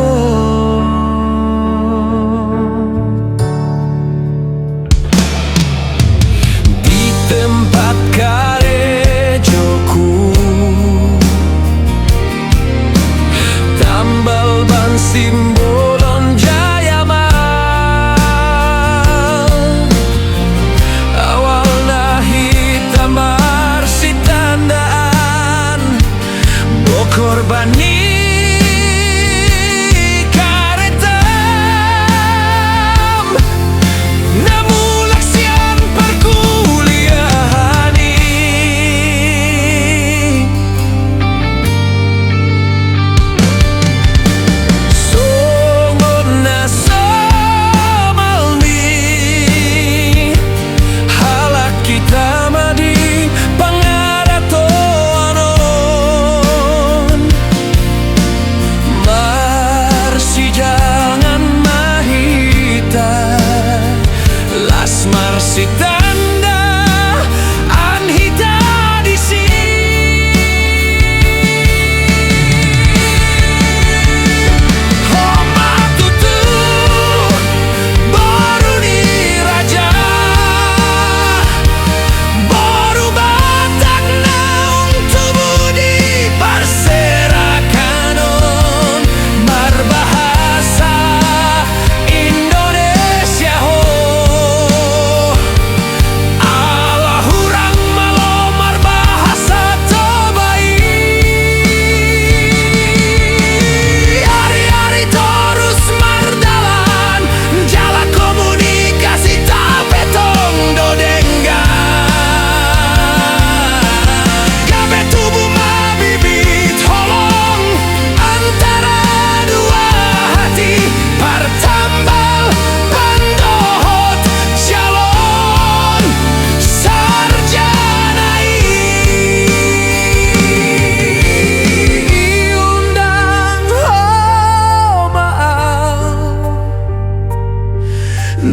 Di tempat karejoku tambal ban simbolon jayamal awalna hitam marsi tandaan bokorbani si tanda anhita di Homa tutu baru ni raja baru batak naung tubuh di parserakan berbahasa Indonesia ho.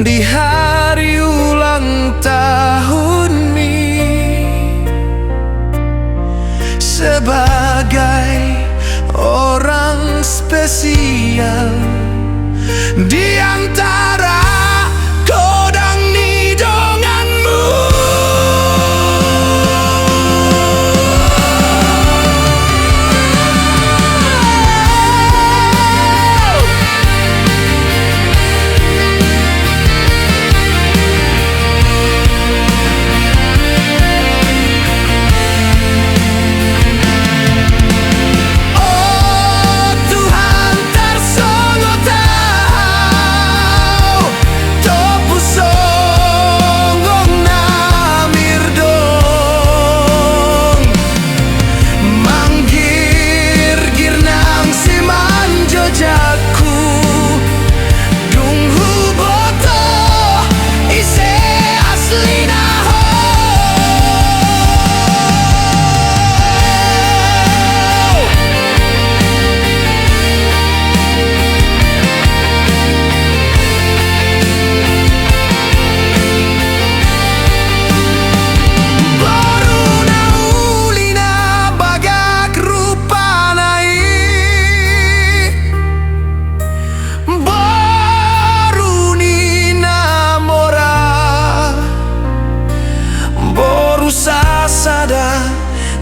Di hari ulang tahun ini sebagai orang spesial di antara kodang nidonganmu.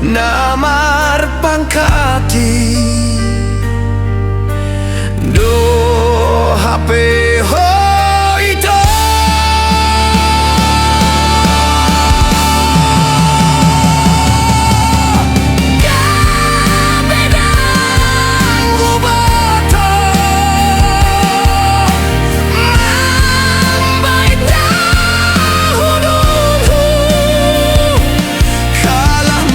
Namar pangkati do HP ho itu kabedang gubato mambai dahulu kalah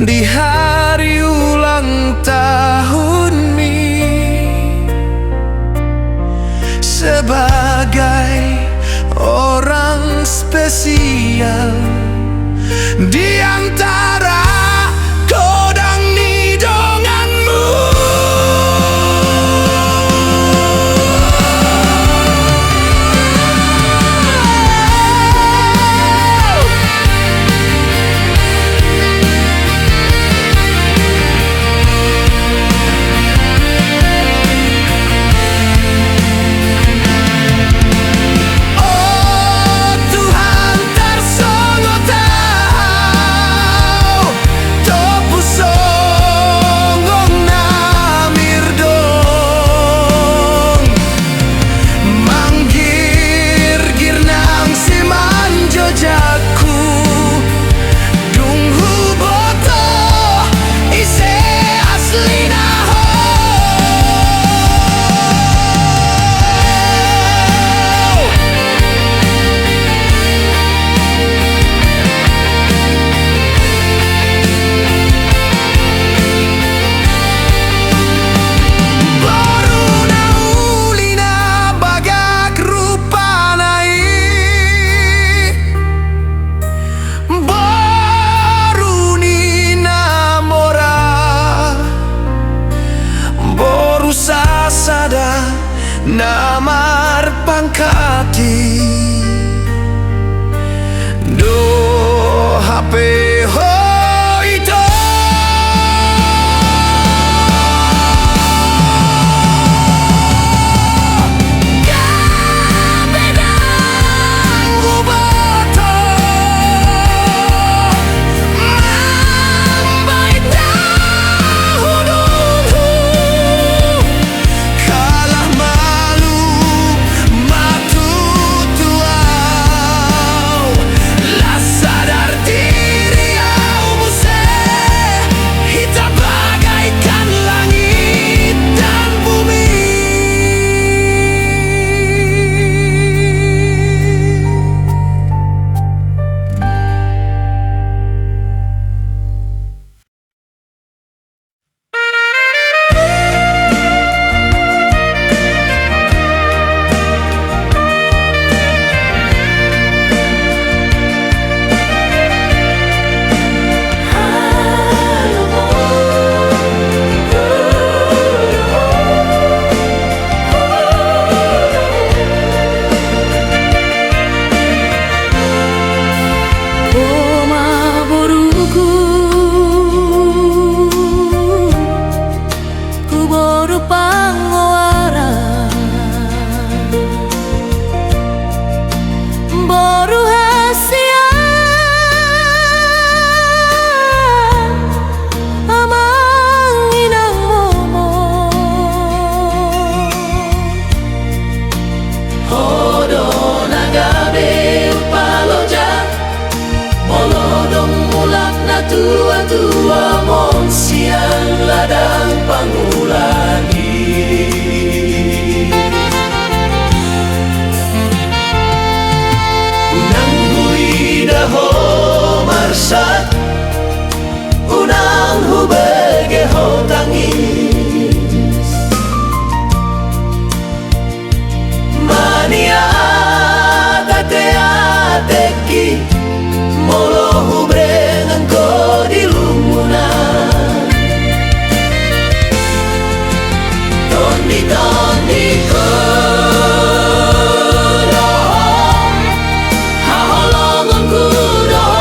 di hari ulang tahun ini sebagai spesial di antara kodang nidonganmu. Oh Tuhan tarsongo tau topu songong namir dong manggir-gir nang siman jojaku dunghu boto ise asli naho. Boruna ulina bagak rupanai boruni namora boru sasada namar pangkati do HP ho ito. Kabedang gubato mambai dahuluhu kalah malu matutuau lah sadar diri au muse kita bagaikan langit dan bumi. Oma boruku, ku boru pangoaran, boru hasia, amang inang momo. Hodo nagabe upaloja molodong mulak na tua-tua mon siang ladang pangulangi. Unang huida ho marsat unang hubege ho tangis mania tate-ateki molo hubrengan ko di lumunan tondi ko doh haholongan ku doh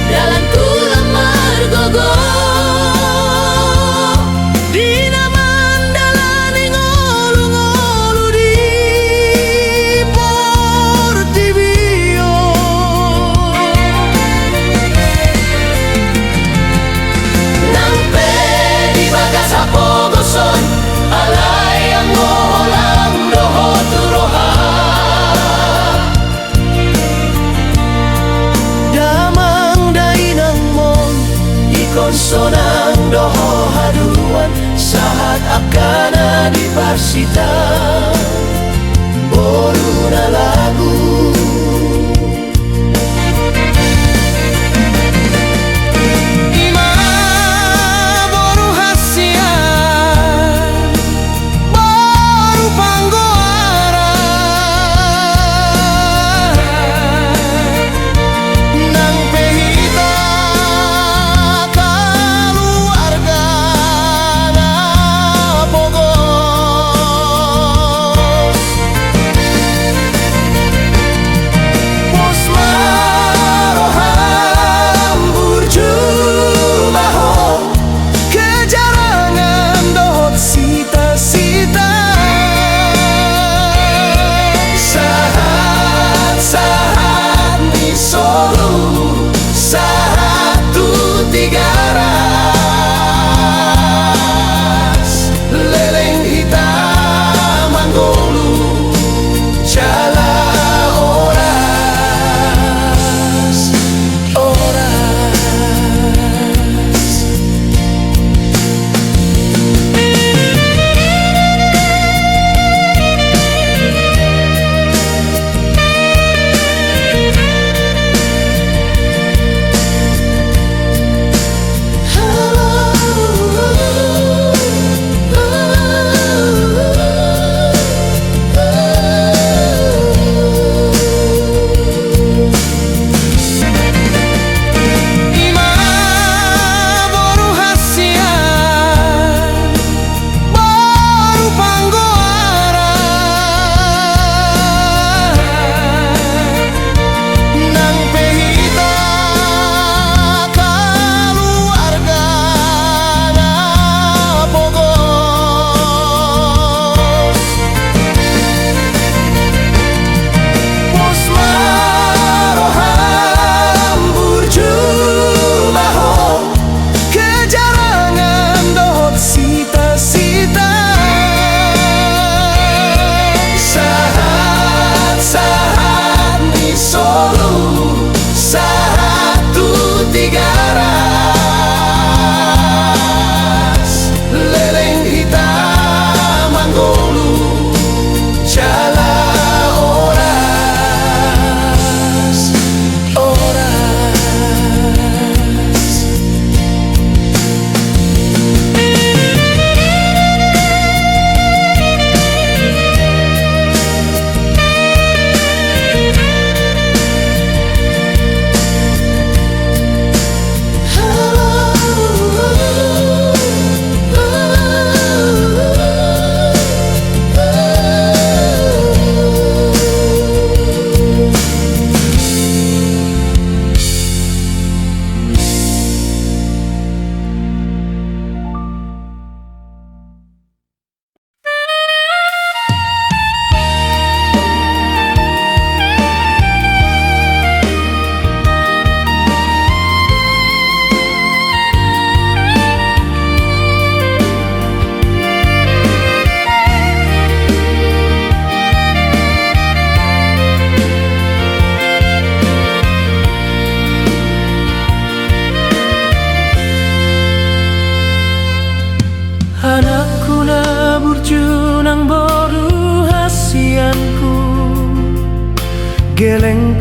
Dalam kula margogo Dina mandalani ngolu-ngolu di Portibio. nampe di bagas apogoson alay ang ngolang doho turoha. Damang dainang mon ikonsonang doho haduan saat akana di parsita boru na lagu. Boru hasian, boru panggoaran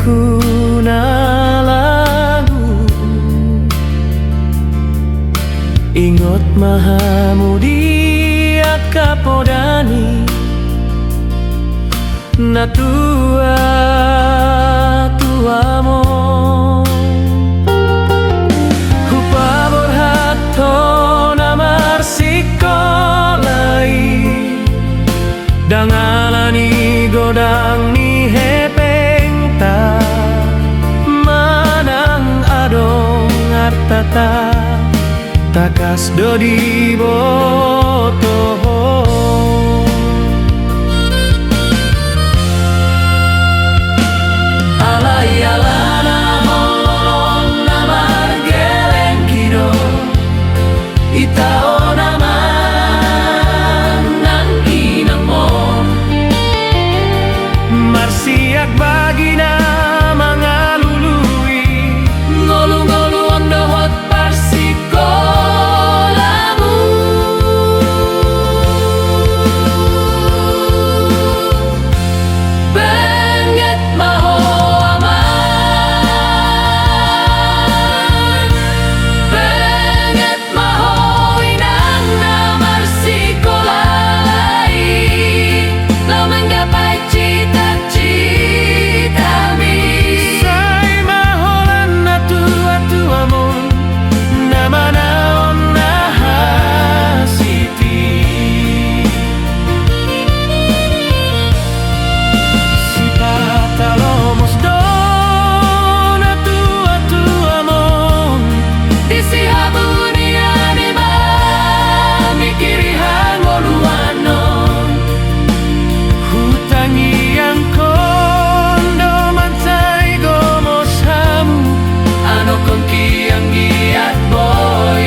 kuna lagu ingot mahamudia kapodani na tuamo hupabor hatto namar sikolai dangalani godang ni hepengta manang adong artata takas dodi boto alai alana holon namar geleng kido itao naman nang inamon marsiak bagina mangalului ngolu-ngolu ang dohot parsikolamu benget maho aman benget maho inang namar sikolai lo menggapai cita-citami say maholan na tua-tuamon namanaon na hasiti si patalomos do na tua-tuamon di si habuni anima mikiri hangoluanon hutangi ang kondo mansay gomosamu ano kong kiyang giat boy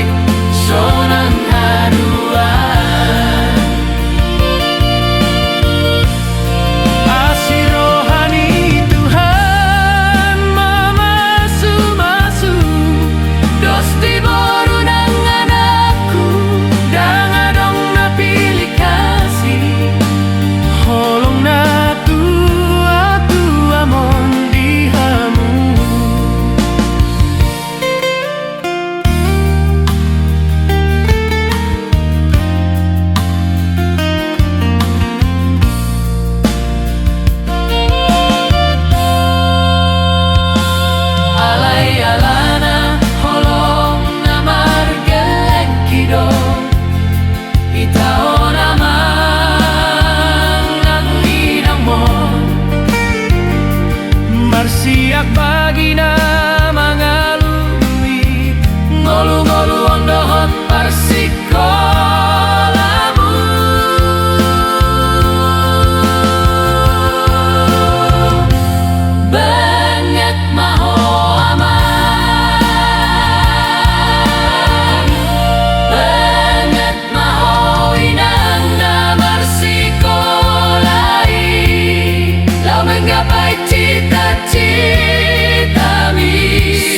sonang haruan asirohani Tuhan mamasu-masu dosti boru ng anakku dangadong napili kasih holong na tua-tuamon dihamu alai alana holong namar geleng kido itao naman ang inamon marsiak bagina mangalui ngolu-ngolu ang dohot parsikolamu benget maho aman benget maho inang namar sikolai lau menggapai cita-citami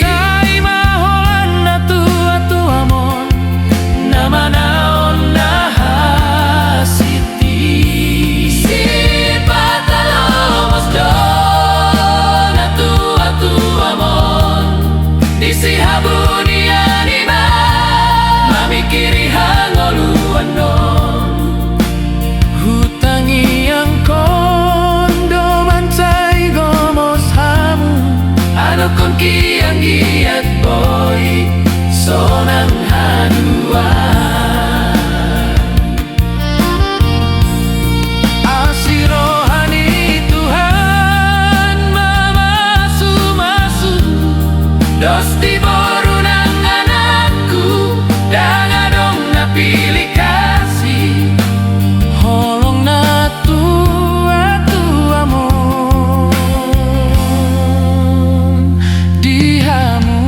say maholan na tua-tuamon namanaon na hasiti si patalomos do na tua-tuamon di si habuni anima mamikiri hangoluanon hutangi ang kondo mansay gomosamu ano kong kiyang giat boy sonang haduan asirohani Tuhan mamasu-masu dosti boru ng anakku dangadong napili kasih holong na tua-tuamon dihamu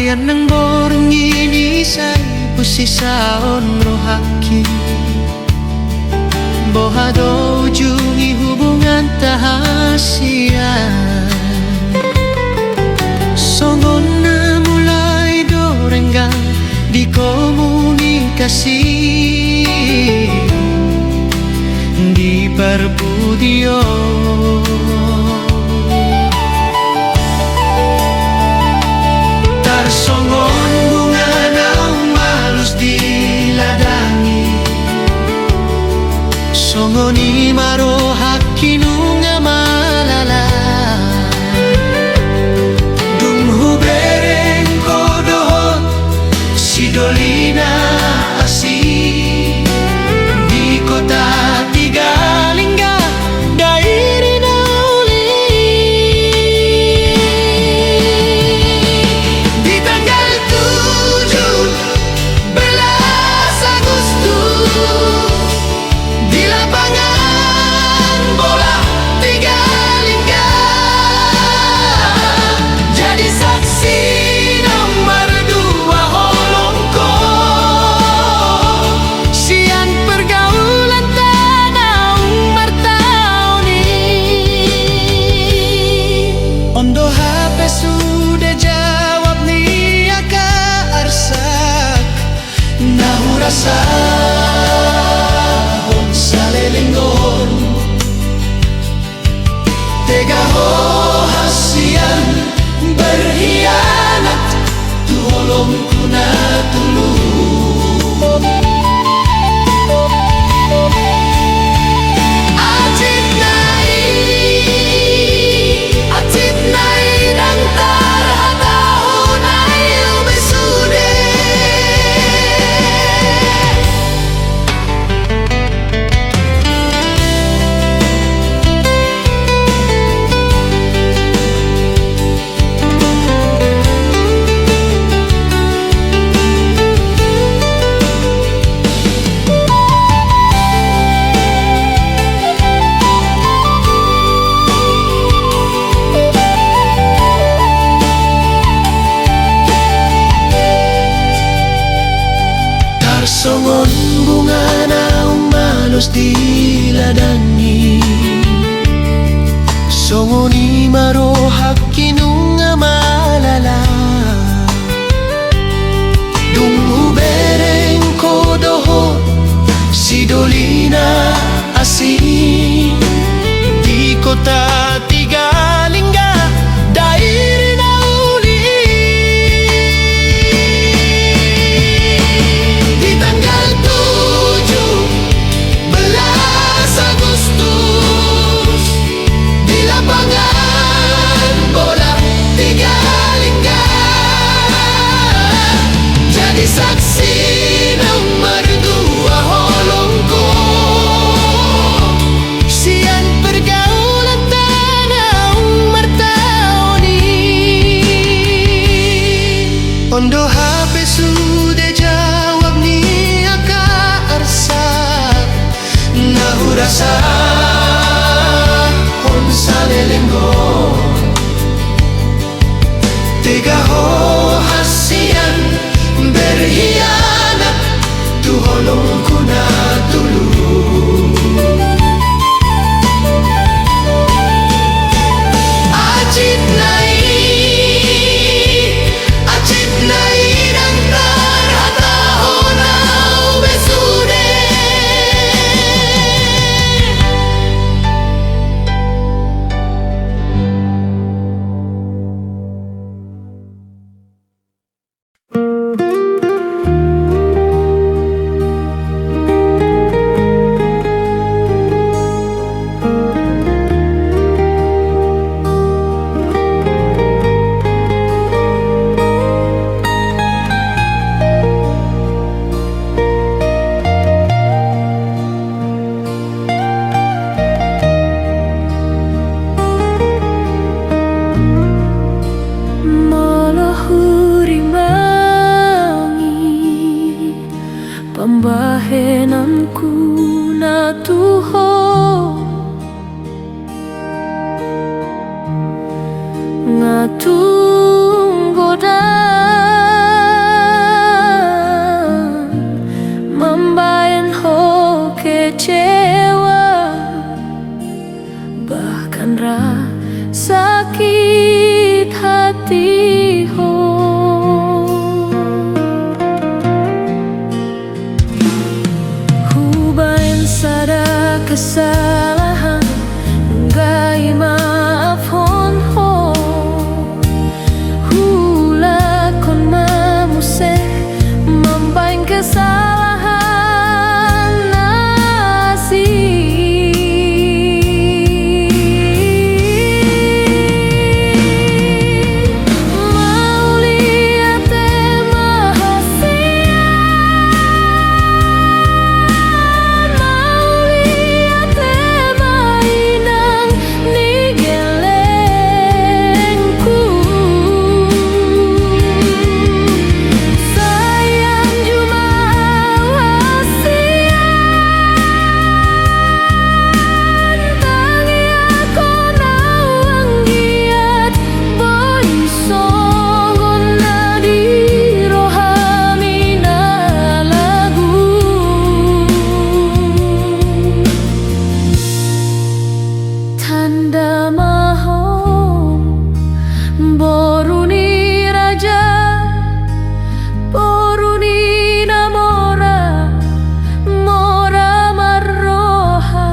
Yan nang borong inisay pusisaon rohaki Bohado jungi hubungan tahasian Songon na mulai dorenggang di komunikasi Di perbudio Tarsongon bunga naung malus diladangi Songoni maro hakinu nga malala Dung hubereng kodohot si Dolina asi Di kota Tigalingga dairi na uli Di tanggal 17 Agustus Di lapangan bola Tigalingga Jadi saksi nomor 2 holongko Sian pergaulan tanah martauni Ondo HP sudah jawab nih aka arsak Nahu rasa salelinggon Tega ho hasian berkhianat Tulong ku na tulung Acit nai nang tarhatahu nai umesude Tarsongon bunga naung malus diladani Songoni maro hakinu nga malala Dung hubereng kodoho si Dolina asi Di kota Tigalingga dairi na uli Di tanggal 17 Agustus Di lapangan bola Tigalingga Jadi saksi nomor 2 holongko Sian pergaulan tanah martauni Ondo HP sudah jawab nih aka arsak Nahu rasa on salelenggon Tega ho hasian berkhianat Tu holong ku na tulung Acit nai nang tarhatahu nau besude Boruni raja, boruni namora, mora marroha,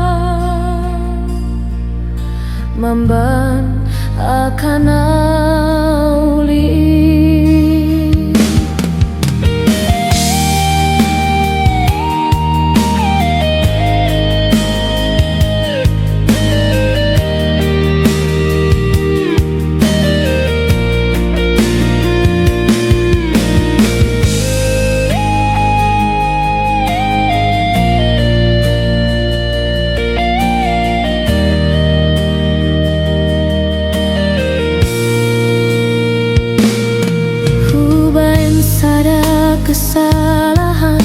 mamban akan auli. Kesalahan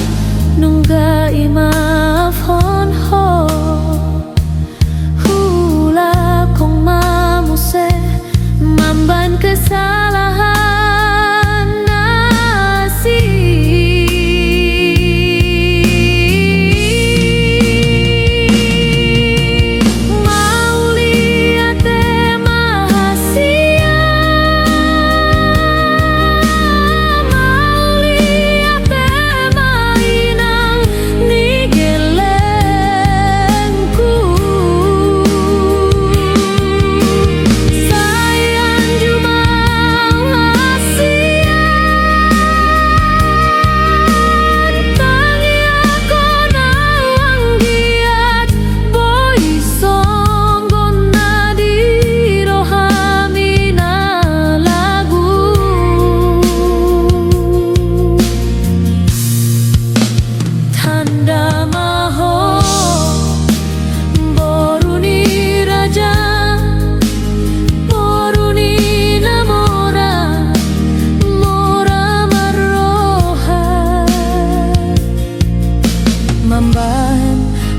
nunggai maafon ho, hula kong mamuse mamban kesalahan nasi. Mauliate mahasia, mamban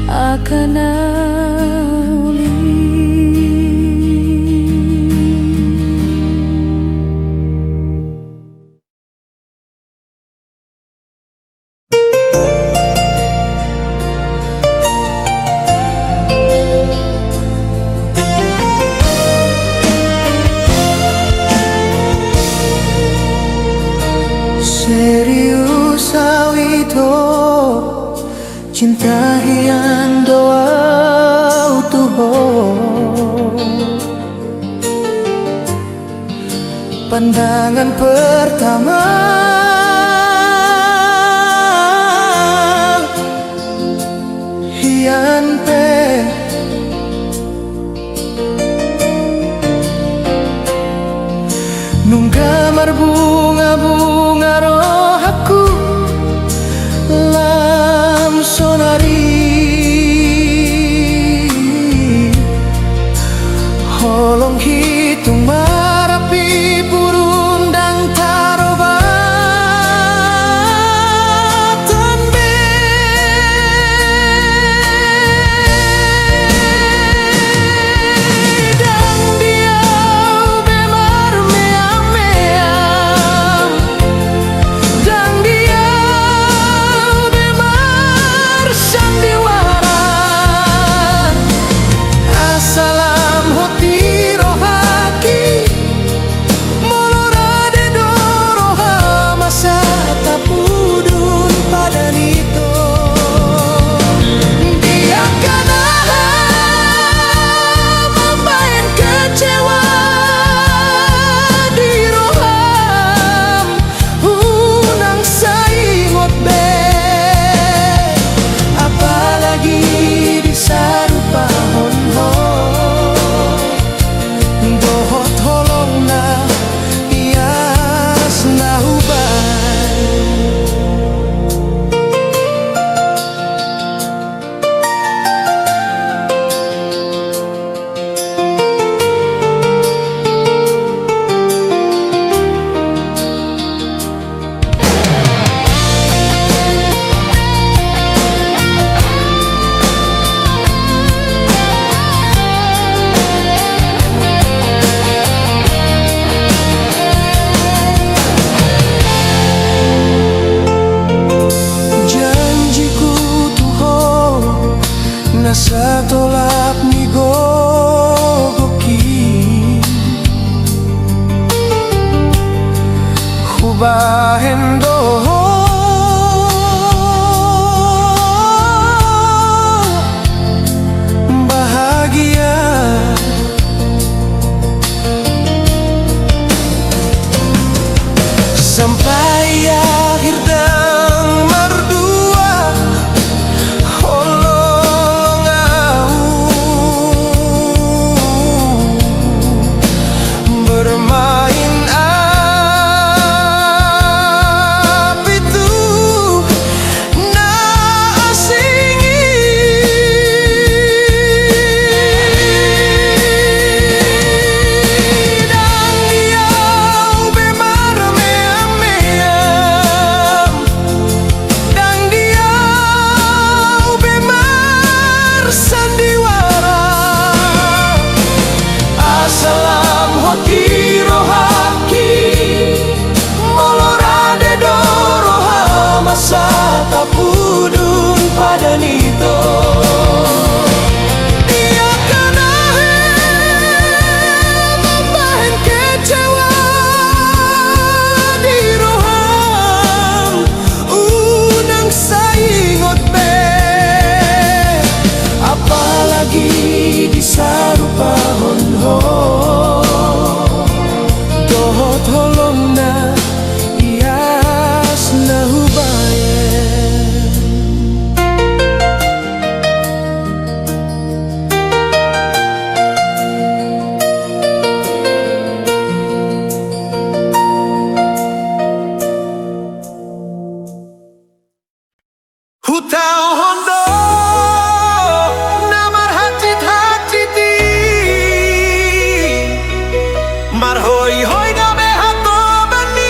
akan auli. Serius awito cinta hian doa tuho, pandangan pertama hian pe nunggamar bunga-bunga roh aku lam sonari, holong hitung marapi purundang taroba tanbe dan dia bemar meam-meam bahen doho bahagia sampai akhir dan merdua holong bermain api tu na asingi dan diau bemar meam dan diau bemar sandiwara asalam hoti rohaki molorade doroha masa tapudun pada nito dia kanahe membahan kecewa di roham unang saingot be apalagi di sarupa honho dohot holong na ias na hubayen hutau hondo namar hacit-haciti marhoi hoi gabe hato bani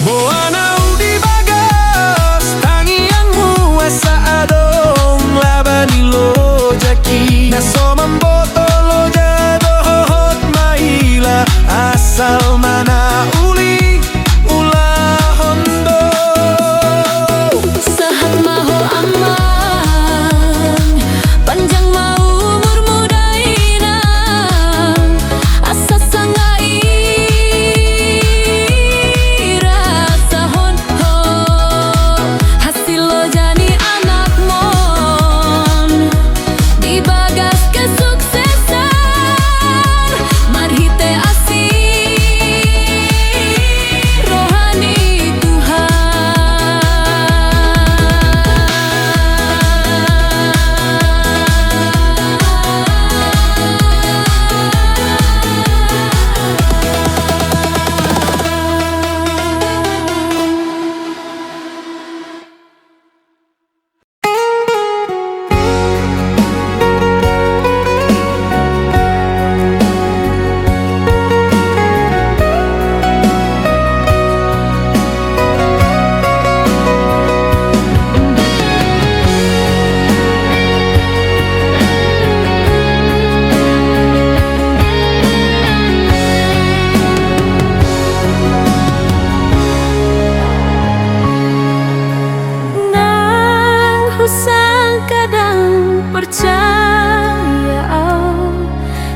Boana di bagas tangianmu asa adong labani lo jaki na somam botolo jadohot maila asal mana uli ulah hondo Sehat maho aman, panjang mau umur muda inang, asa sangai rasa honho, hasil lo jani anak mon, di bagas kesuksesan, marhite asih rohani Nang husang kadang percaya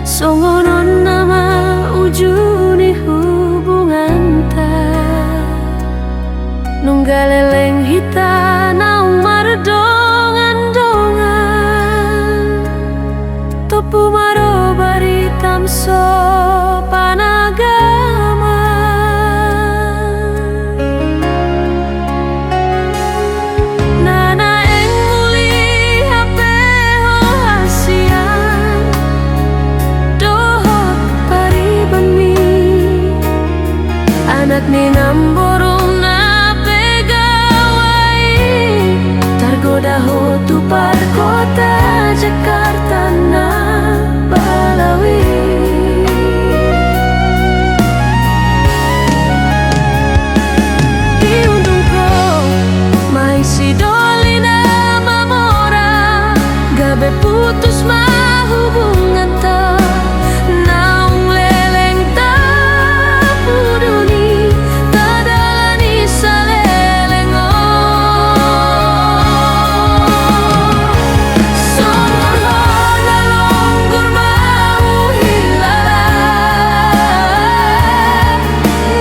songonon nama ujuni hubungan ta nunggaleleng hita naung mardongan-dongan topu maro baritam so panagama Nana eng muli hape ho hasian dohot pariban mi anak ni namborong na pegawai tergoda ho tupar kota Jakarta na Balawi diundung ko mai si dolina mamora gabe putus mah hubungan ta naung leleng ta puduni tadalani salelengo somor ho nalonggur mau hilala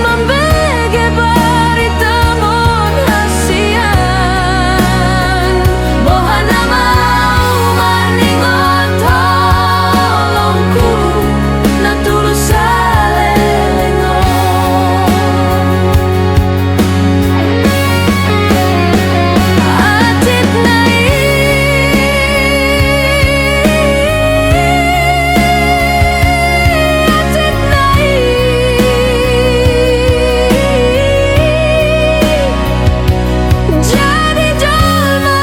membege barita mon hasian bohana mau maningon tolongku na tulus salelengo atit nai atit nai jadi jalma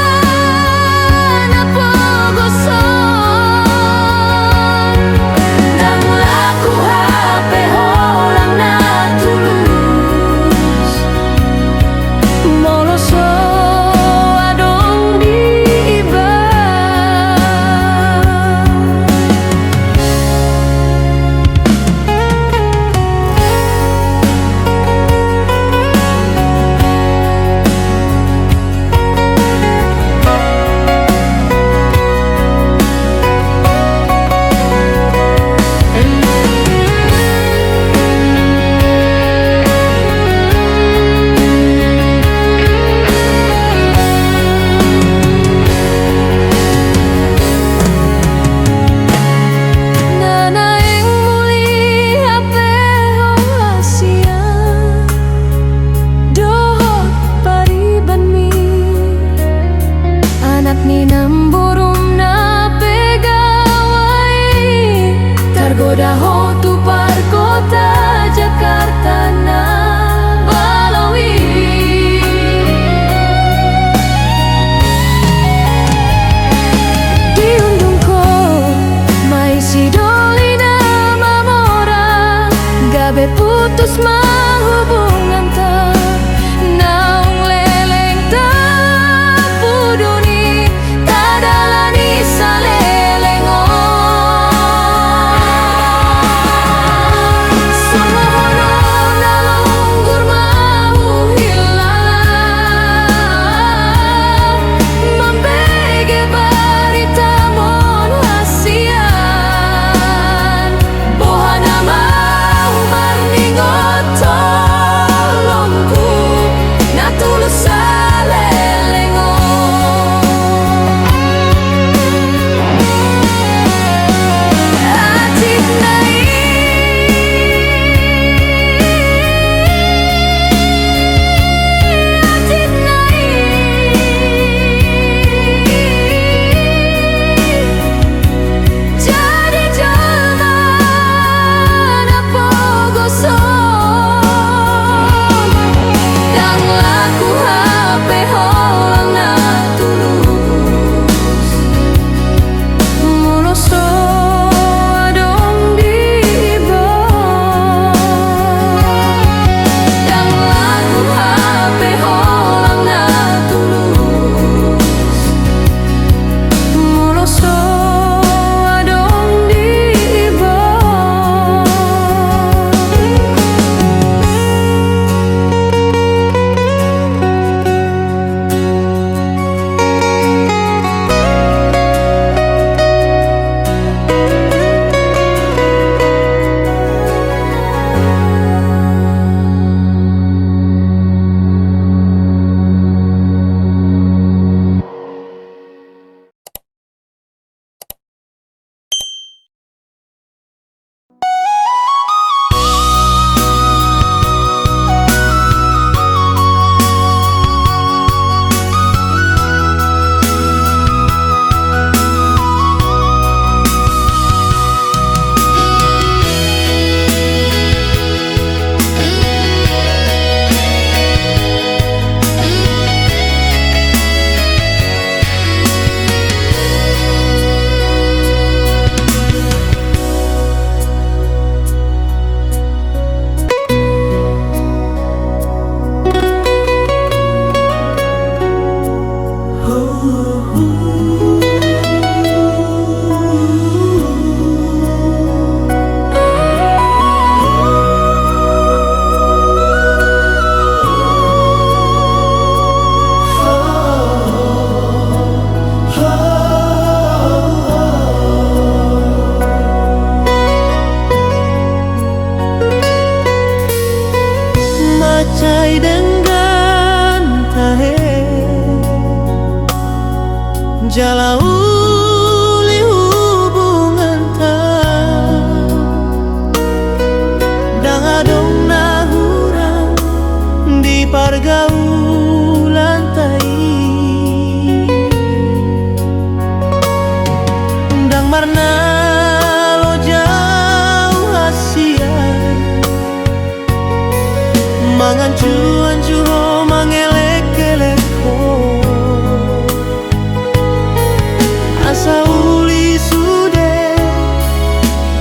na pogoson dan laku hape holang na tulus moloso adong di iba Nana eng muli hape ho hasian dohot pariban mi anak ni namborum na pegawai tergoda ho tupar kota Jakarta na Balawi diundung ko mai si dolina mamora gabe putus mah hubungan ta lantai dengan tahe jala uli hubungan ta dang adong nahurang di pargaulan tai dang marna lo jauh hasian mangancu-ancu ho mangelek-elek ho asa uli sude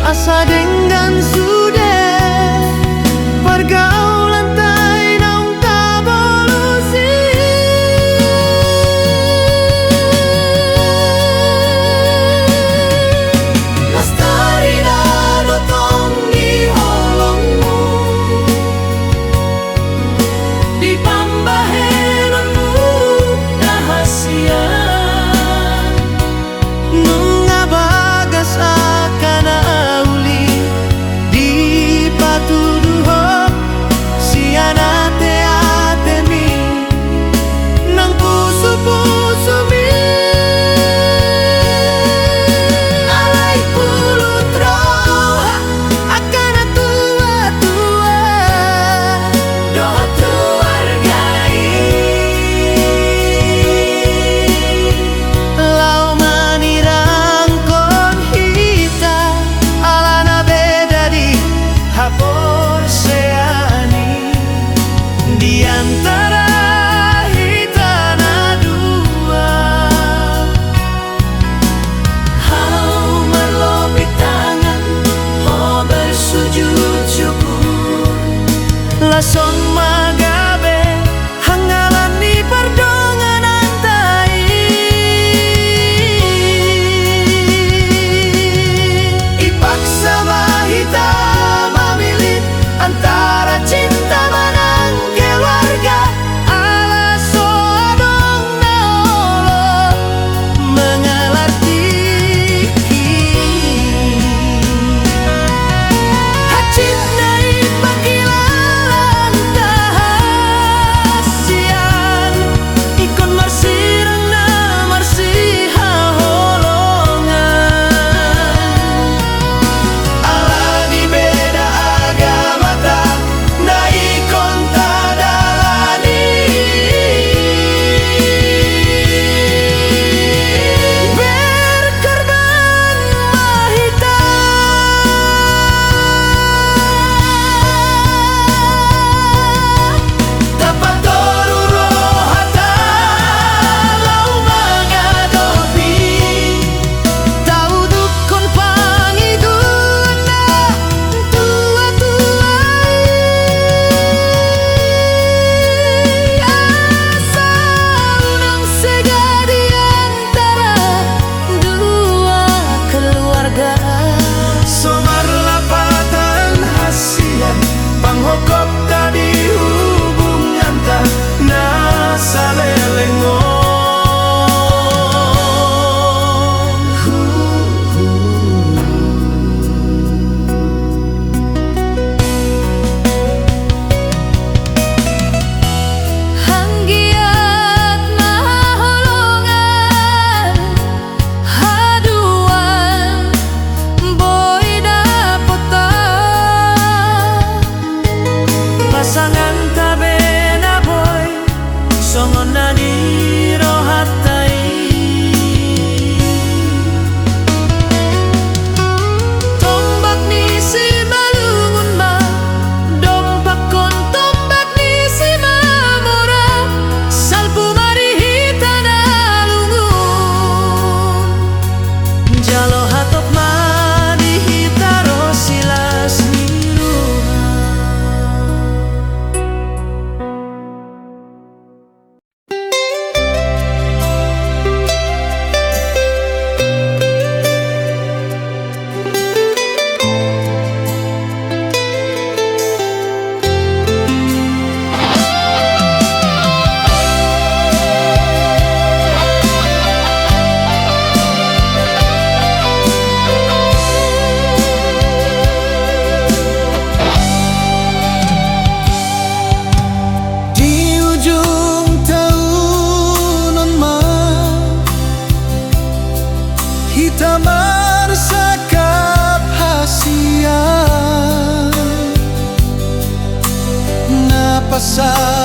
asa dengan sude pergaulan tai naung tabolusi lestari dadotong di holongmu di pambahenonmu rahasian mengabagas akan auli di patuduho siana te-atemi nang puso-puso mi alay pulut roha akan tua-tua doa keluargai lau manirang kon hita alana beda di hapor seani di antara hita na dua hau merlopit tangan ho bersujud syukur lason magabe hangalan di perdonganan tai ipaksa bahita memilih antara cinta menang keluarga sa